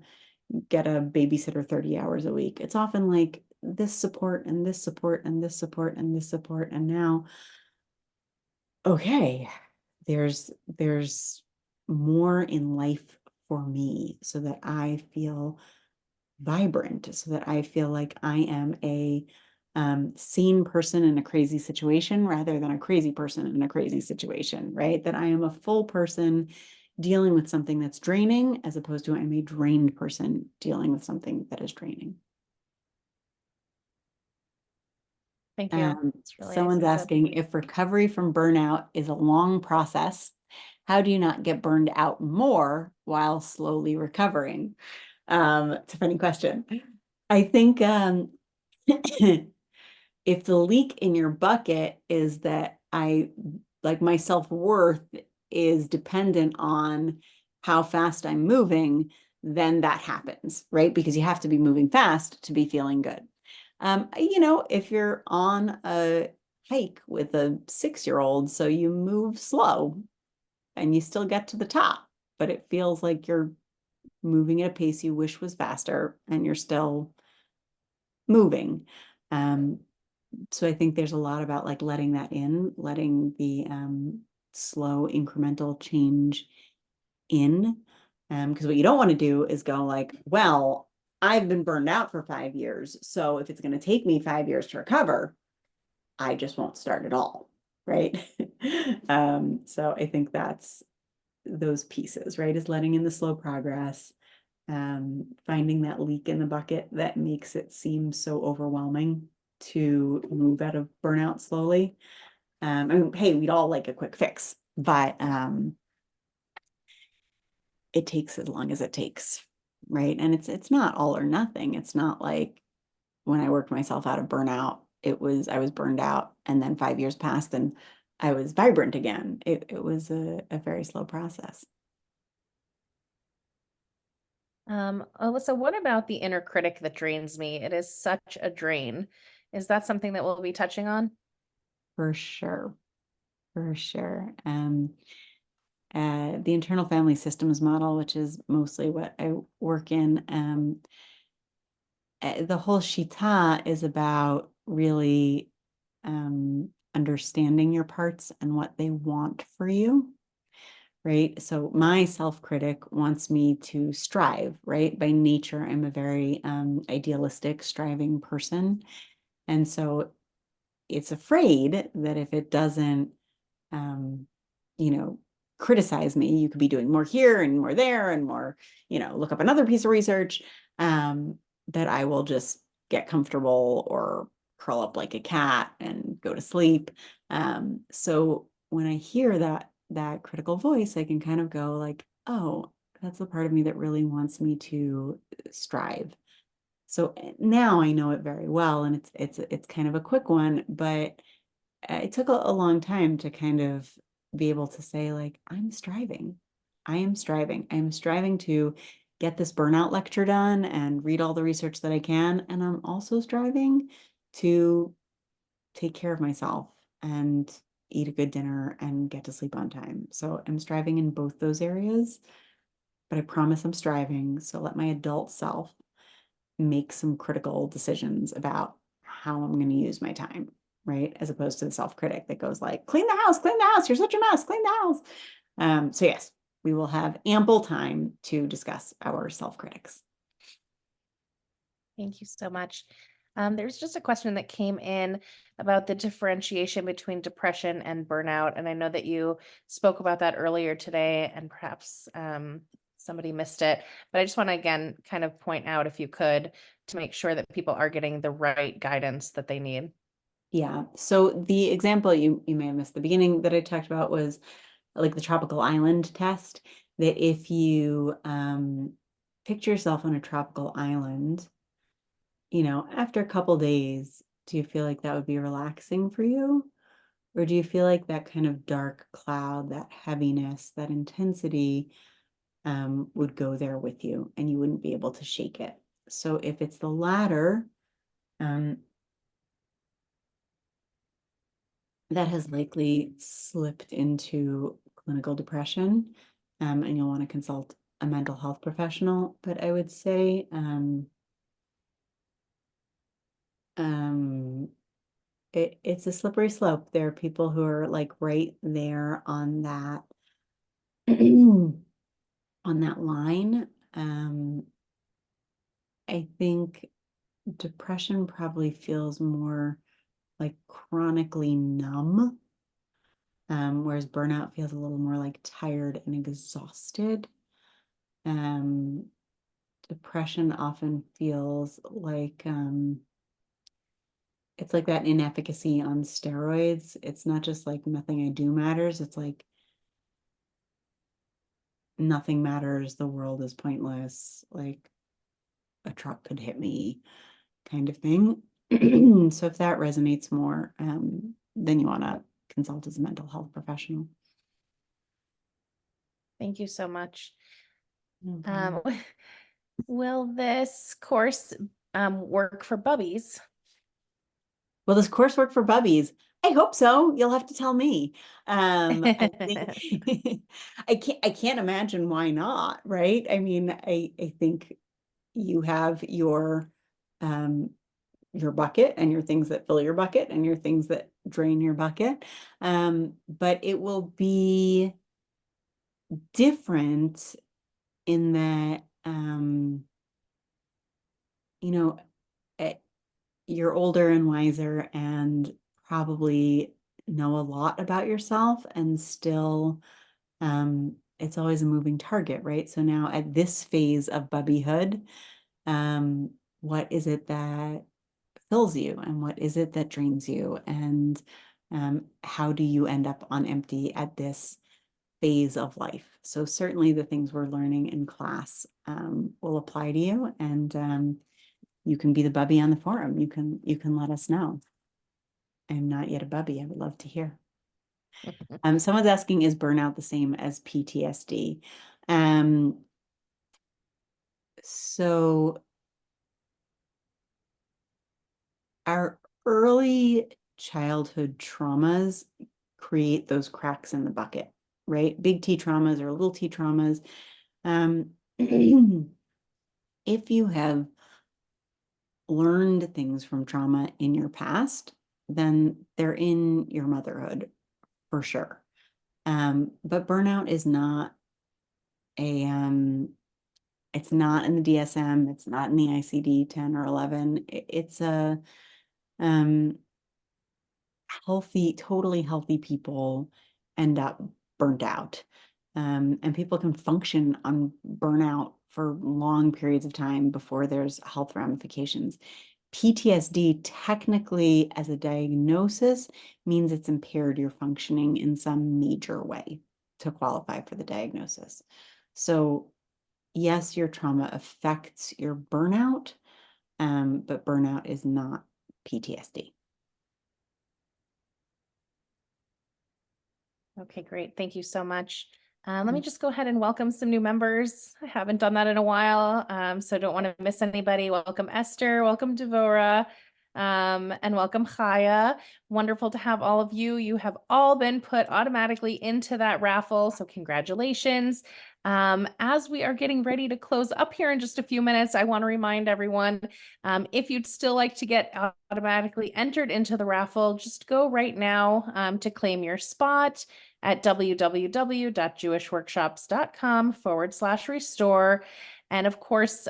get a babysitter 30 hours a week. It's often like this support and this support and this support and this support. And now, okay, there's more in life for me so that I feel vibrant, so that I feel like I am a sane person in a crazy situation rather than a crazy person in a crazy situation, right? That I am a full person dealing with something that's draining as opposed to I'm a drained person dealing with something that is draining. Thank you. It's really Someone's nicely said. asking if recovery from burnout is a long process. How do you not get burned out more while slowly recovering? It's a funny question. I think if the leak in your bucket is that my self-worth is dependent on how fast I'm moving, then that happens, right? Because you have to be moving fast to be feeling good. If you're on a hike with a 6-year-old, so you move slow and you still get to the top, but it feels like you're moving at a pace you wish was faster and you're still moving. So I think there's a lot about like letting that in, letting the slow incremental change in. Because what you don't want to do is go like, well, I've been burned out for 5 years. So if it's going to take me 5 years to recover, I just won't start at all. Right. So I think that's those pieces, right? Is letting in the slow progress, finding that leak in the bucket that makes it seem so overwhelming to move out of burnout slowly. I mean, hey, we'd all like a quick fix, but it takes as long as it takes, right? And it's not all or nothing. It's not like when I worked myself out of burnout, I was burned out and then 5 years passed and I was vibrant again. It was a very slow process. Alyssa, what about the inner critic that drains me? It is such a drain. Is that something that we'll be touching on? For sure. For sure. The internal family systems model, which is mostly what I work in, the whole Shita is about really understanding your parts and what they want for you, right? So my self-critic wants me to strive, right? By nature, I'm a very idealistic, striving person. And so it's afraid that if it doesn't um, criticize me. You could be doing more here and more there and more, look up another piece of research, that I will just get comfortable or curl up like a cat and go to sleep. So when I hear that critical voice, I can kind of go like, oh, that's the part of me that really wants me to strive. So now I know it very well, and it's kind of a quick one, but it took a long time to kind of be able to say like I'm striving. I am striving. I'm striving to get this burnout lecture done and read all the research that I can, and I'm also striving to take care of myself and eat a good dinner and get to sleep on time. So I'm striving in both those areas, but I promise I'm striving. So let my adult self make some critical decisions about how I'm going to use my time, right? As opposed to the self-critic that goes like, clean the house, you're such a mess, clean the house. So yes, we will have ample time to discuss our self-critics. Thank you so much. There's just a question that came in about the differentiation between depression and burnout. And I know that you spoke about that earlier today, and perhaps somebody missed it. But I just want to, again, kind of point out, if you could, to make sure that people are getting the right guidance that they need. Yeah. So the example you may have missed the beginning that I talked about was like the tropical island test, that if you picture yourself on a tropical island, after a couple days, do you feel like that would be relaxing for you? Or do you feel like that kind of dark cloud, that heaviness, that intensity would go there with you and you wouldn't be able to shake it? So if it's the latter, um, that has likely slipped into clinical depression, and you'll want to consult a mental health professional. But I would say um, it's a slippery slope. There are people who are like right there on that on that line. I think depression probably feels more like chronically numb. whereas burnout feels a little more like tired and exhausted. Depression often feels like it's like that inefficacy on steroids. It's not just like nothing I do matters. It's like nothing matters. The world is pointless. Like a truck could hit me kind of thing. So if that resonates more, then you want to consult as a mental health professional. Thank you so much. Mhm. Will this course work for bubbies? Will this course work for bubbies? I hope so. You'll have to tell me. I think I can't imagine why not, right? I mean, I think you have your bucket and your things that fill your bucket and your things that drain your bucket. But it will be different in that you know, eh, you're older and wiser and probably know a lot about yourself, and still it's always a moving target, right? So now at this phase of bubbyhood, what is it that fills you and what is it that drains you, and how do you end up on empty at this phase of life? So certainly the things we're learning in class will apply to you, and you can be the bubby on the forum. You can let us know. I'm not yet a bubby. I would love to hear. Someone's asking, is burnout the same as PTSD? So our early childhood traumas create those cracks in the bucket, right? Big T traumas or little T traumas. If you have learned things from trauma in your past, then they're in your motherhood for sure. But burnout is not it's not in the DSM, it's not in the ICD 10 or 11. It's a totally healthy people end up burnt out. And people can function on burnout for long periods of time before there's health ramifications. PTSD technically as a diagnosis means it's impaired your functioning in some major way to qualify for the diagnosis. So yes, your trauma affects your burnout, but burnout is not PTSD. Okay, great. Thank you so much. Let me just go ahead and welcome some new members. I haven't done that in a while, so don't want to miss anybody. Welcome Esther, welcome Devora, and welcome Chaya. Wonderful to have all of you. You have all been put automatically into that raffle, so congratulations. As we are getting ready to close up here in just a few minutes, I want to remind everyone, if you'd still like to get automatically entered into the raffle, just go right now to claim your spot at www.jewishworkshops.com/restore. And of course,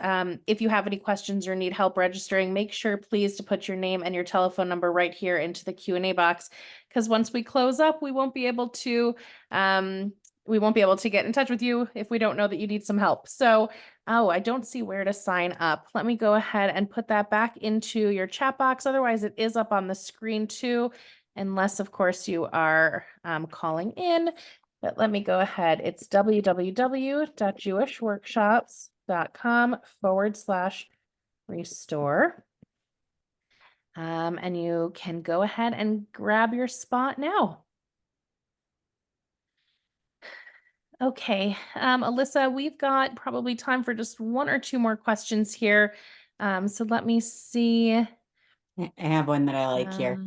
if you have any questions or need help registering, make sure please to put your name and your telephone number right here into the Q&A box, because once we close up, we won't be able to get in touch with you if we don't know that you need some help. So, oh, I don't see where to sign up. Let me go ahead and put that back into your chat box. Otherwise, it is up on the screen too, unless, of course, you are calling in. But let me go ahead. It's www.jewishworkshops.com/restore. And you can go ahead and grab your spot now. Okay, Ilyssa, we've got probably time for just one or two more questions here. So let me see. I have one that I like here.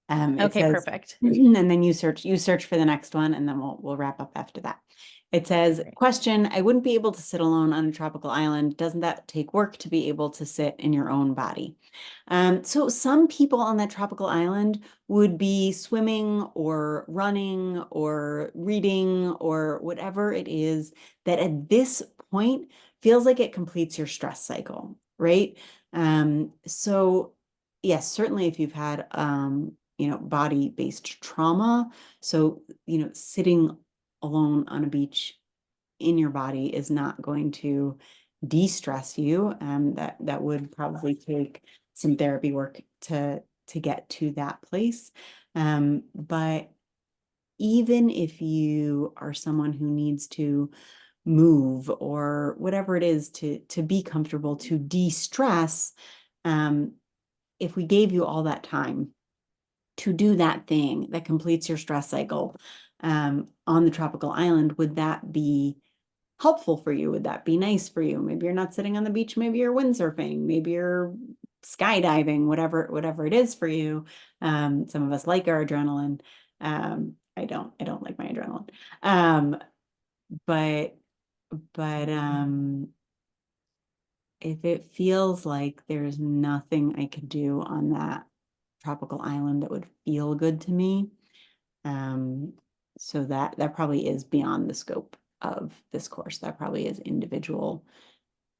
It Okay, says, perfect. and then you search for the next one, and then we'll wrap up after that. It says, Great. question, I wouldn't be able to sit alone on a tropical island. Doesn't that take work to be able to sit in your own body? So some people on that tropical island would be swimming or running or reading or whatever it is that at this point feels like it completes your stress cycle, right? So yes, certainly if you've had body-based trauma. So, sitting alone on a beach in your body is not going to de-stress you. That would probably take some therapy work to get to that place. But even if you are someone who needs to move or whatever it is to be comfortable, to de-stress, if we gave you all that time to do that thing that completes your stress cycle on the tropical island, would that be helpful for you? Would that be nice for you? Maybe you're not sitting on the beach, maybe you're windsurfing, maybe you're skydiving, whatever it is for you. Some of us like our adrenaline. I don't like my adrenaline. But if it feels like there's nothing I could do on that tropical island that would feel good to me, so that probably is beyond the scope of this course. That probably is individual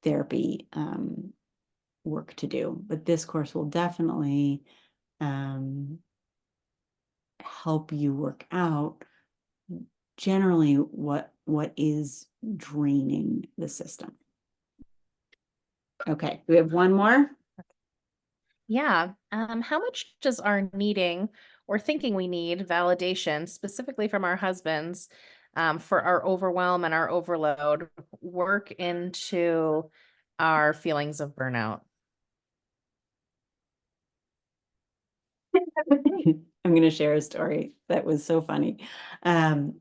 therapy work to do. But this course will definitely help you work out generally what is draining the system. Okay, we have one more. Yeah. How much does our needing or thinking we need validation, specifically from our husbands, for our overwhelm and our overload, work into our feelings of burnout? I'm going to share a story that was so funny. I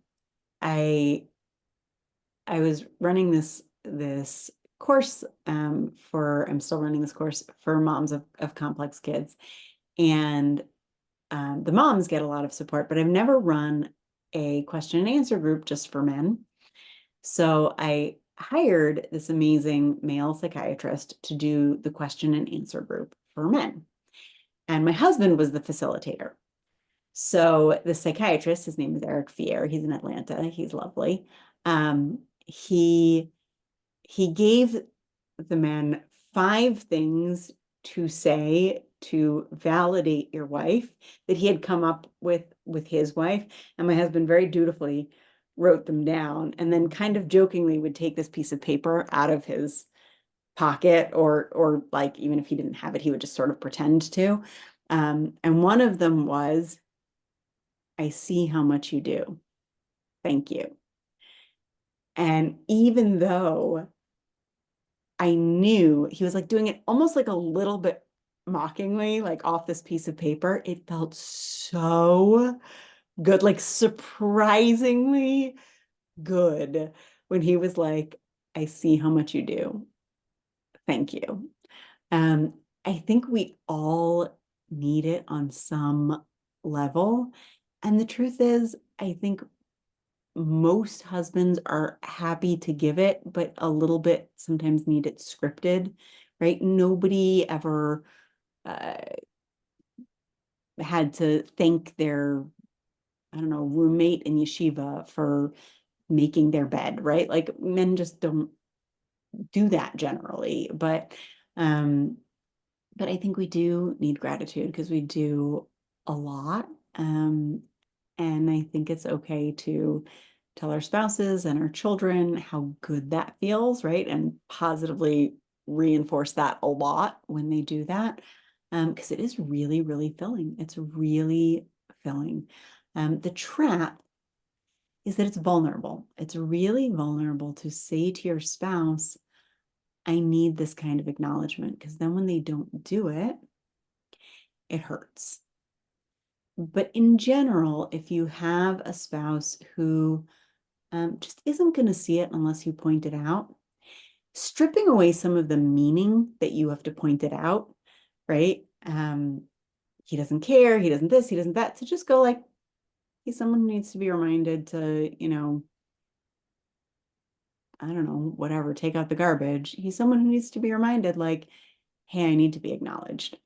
was running this course I'm still running this course for moms of complex kids, and the moms get a lot of support, but I've never run a question and answer group just for men. So I hired this amazing male psychiatrist to do the question and answer group for men. And my husband was the facilitator. So the psychiatrist, his name is Eric Fier, he's in Atlanta, he's lovely. He gave the men 5 things to say to validate your wife that he had come up with his wife. And my husband very dutifully wrote them down, and then kind of jokingly would take this piece of paper out of his pocket, or like, even if he didn't have it, he would just sort of pretend to. And one of them was, "I see how much you do. Thank you." And even though I knew he was like doing it almost like a little bit mockingly, like off this piece of paper, it felt so good, like surprisingly good, when he was like, "I see how much you do. Thank you." I think we all need it on some level. And the truth is, I think most husbands are happy to give it, but a little bit sometimes need it scripted, right? Nobody ever had to thank their, I don't know, roommate in yeshiva for making their bed, right? Like, men just don't do that generally. But I think we do need gratitude, because we do a lot. And I think it's okay to tell our spouses and our children how good that feels, right? And positively reinforce that a lot when they do that, because it is really, really filling. It's really filling. The trap is that it's vulnerable. It's really vulnerable to say to your spouse, "I need this kind of acknowledgement," because then when they don't do it, it hurts. But in general, if you have a spouse who just isn't going to see it unless you point it out, stripping away some of the meaning that you have to point it out, right? He doesn't care, he doesn't this, he doesn't that, to just go like, he's someone who needs to be reminded to, I don't know, whatever, take out the garbage. He's someone who needs to be reminded, like, "Hey, I need to be acknowledged."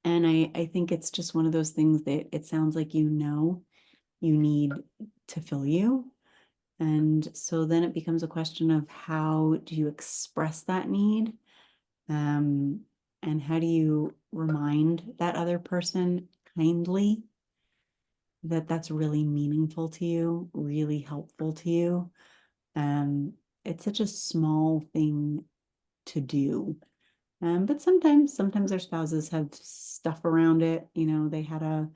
And I think it's just one of those things that it sounds like you need to fill you. And so then it becomes a question of, how do you express that need? And how do you remind that other person kindly that that's really meaningful to you, really helpful to you? It's such a small thing to do. But sometimes their spouses have stuff around it. They had a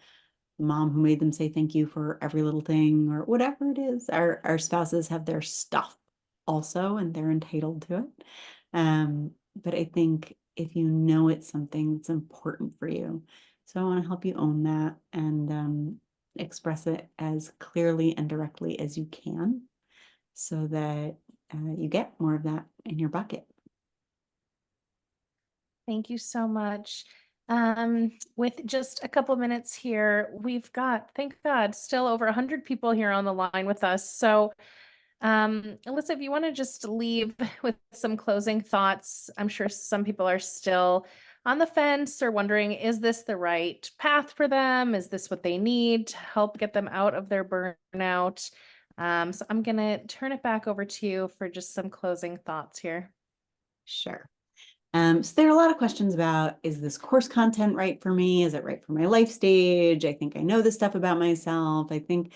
mom who made them say thank you for every little thing or whatever it is. Our spouses have their stuff also, and they're entitled to it. But I think if you know it's something that's important for you, so I want to help you own that and express it as clearly and directly as you can so that you get more of that in your bucket. Thank you so much. With just a couple minutes here, we've got, thank God, still over 100 people here on the line with us. So, Ilyssa, if you want to just leave with some closing thoughts, I'm sure some people are still on the fence or wondering, is this the right path for them? Is this what they need to help get them out of their burnout? So I'm going to turn it back over to you for just some closing thoughts here. Sure. So there are a lot of questions about, is this course content right for me? Is it right for my life stage? I think I know this stuff about myself. I think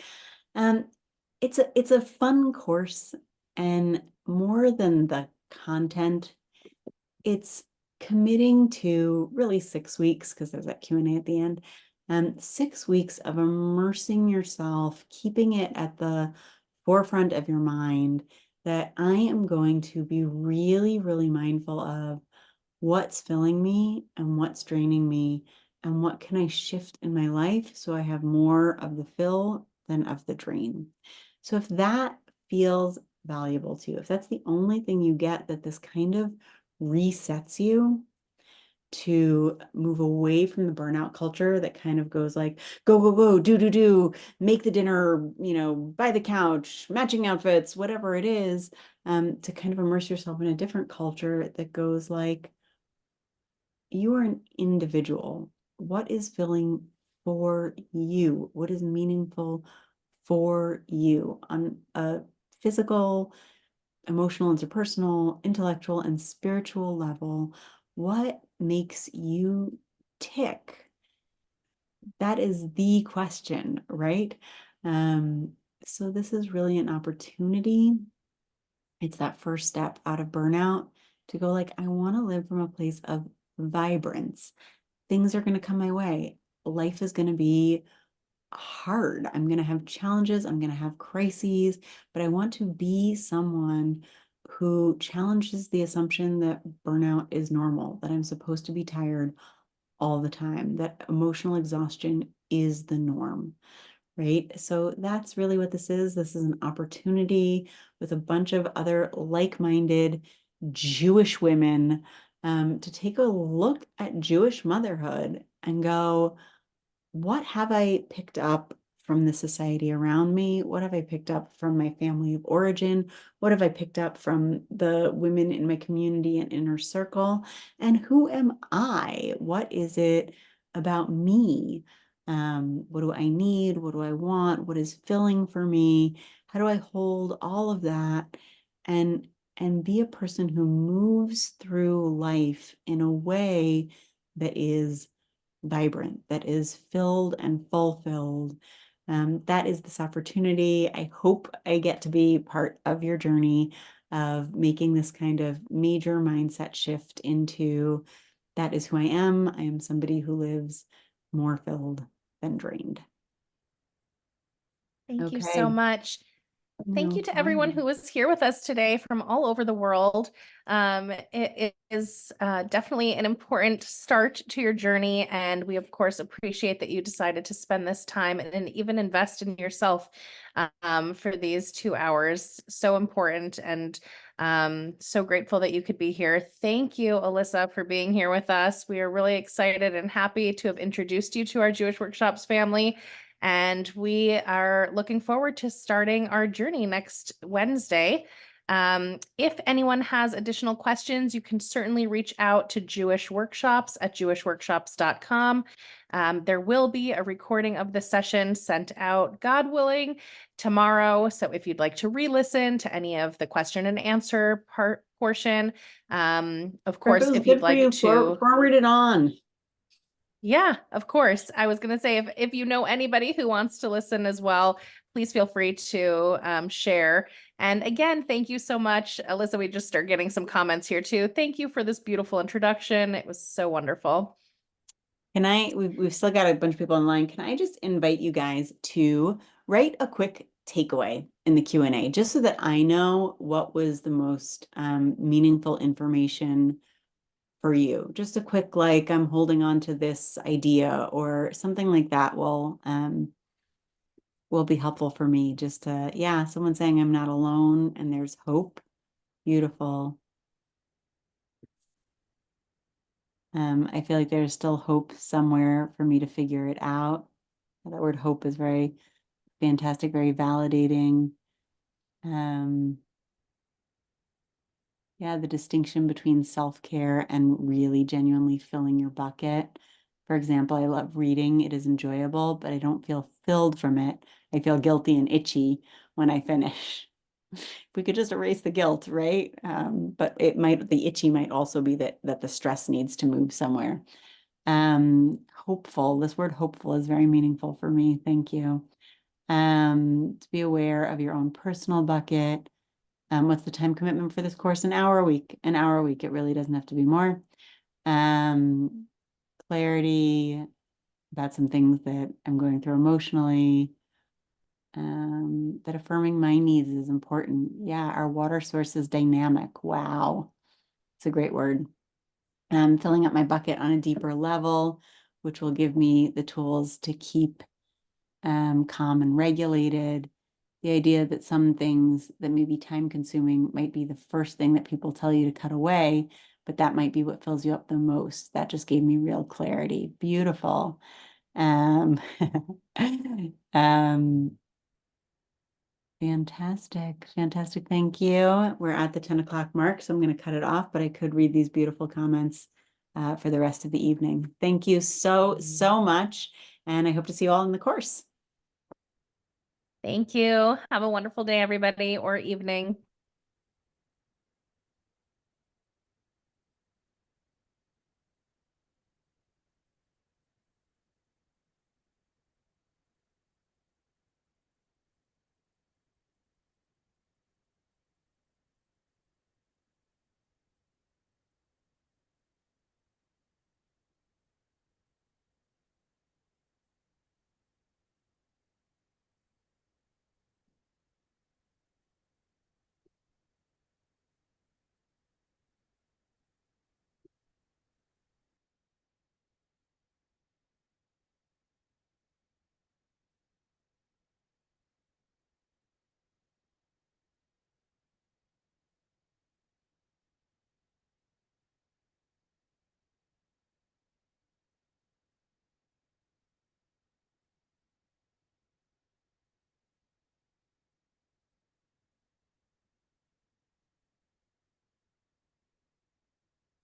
it's a fun course, and more than the content, it's committing to really 6 weeks, because there's that Q&A at the end. 6 weeks of immersing yourself, keeping it at the forefront of your mind, that I am going to be really, really mindful of what's filling me and what's draining me, and what can I shift in my life so I have more of the fill than of the drain. So if that feels valuable to you, if that's the only thing you get, that this kind of resets you to move away from the burnout culture that kind of goes like, go, go, go, do, make the dinner, buy the couch, matching outfits, whatever it is, to kind of immerse yourself in a different culture that goes like, you are an individual. What is filling for you? What is meaningful for you on a physical, emotional, interpersonal, intellectual, and spiritual level? What makes you tick? That is the question, right? So this is really an opportunity. It's that first step out of burnout to go like, I want to live from a place of vibrance. Things are going to come my way. Life is going to be hard. I'm going to have challenges. I'm going to have crises, but I want to be someone who challenges the assumption that burnout is normal, that I'm supposed to be tired all the time, that emotional exhaustion is the norm, right? So that's really what this is. This is an opportunity with a bunch of other like-minded Jewish women to take a look at Jewish motherhood and go, what have I picked up from the society around me? What have I picked up from my family of origin? What have I picked up from the women in my community and inner circle? And who am I? What is it about me? What do I need? What do I want? What is filling for me? How do I hold all of that and be a person who moves through life in a way that is vibrant, that is filled and fulfilled? That is this opportunity. I hope I get to be part of your journey of making this kind of major mindset shift into, that is who I am. I am somebody who lives more filled than drained. Thank you so Okay. much. Thank No you to everyone problem. who was here with us today from all over the world. It is definitely an important start to your journey, and we of course appreciate that you decided to spend this time and even invest in yourself for these 2 hours. So important, and so grateful that you could be here. Thank you, Ilyssa, for being here with us. We are really excited and happy to have introduced you to our Jewish Workshops family. And we are looking forward to starting our journey next Wednesday. If anyone has additional questions, you can certainly reach out to Jewish Workshops at jewishworkshops.com. There will be a recording of the session sent out, God willing, tomorrow. So if you'd like to re-listen to any of the question and answer portion, of If course, it was if you'd good for like you, to, forward it on. yeah, of course. I was going to say, if you know anybody who wants to listen as well, please feel free to share. And again, thank you so much, Ilyssa. We just start getting some comments here too. Thank you for this beautiful introduction. It was so wonderful. We've still got a bunch of people online. Can I just invite you guys to write a quick takeaway in the Q&A, just so that I know what was the most meaningful information for you? Just a quick, like, I'm holding on to this idea or something like that will be helpful for me. Just to, yeah, someone saying I'm not alone and there's hope. Beautiful. I feel like there's still hope somewhere for me to figure it out. That word hope is very fantastic, very validating. Yeah, the distinction between self-care and really genuinely filling your bucket. For example, I love reading. It is enjoyable, but I don't feel filled from it. I feel guilty and itchy when I finish. We could just erase the guilt, right? But the itchy might also be that the stress needs to move somewhere. Hopeful. This word hopeful is very meaningful for me. Thank you. To be aware of your own personal bucket. What's the time commitment for this course? An hour a week. An hour a week. It really doesn't have to be more. Clarity about some things that I'm going through emotionally. That affirming my needs is important. Yeah, our water source is dynamic. Wow. It's a great word. Filling up my bucket on a deeper level, which will give me the tools to keep calm and regulated. The idea that some things that may be time consuming might be the first thing that people tell you to cut away, but that might be what fills you up the most. That just gave me real clarity. Beautiful. Fantastic. Fantastic. Thank you. We're at the 10 o'clock mark, so I'm going to cut it off, but I could read these beautiful comments for the rest of the evening. Thank you so, so much. And I hope to see you all in the course. Thank you. Have a wonderful day, everybody, or evening.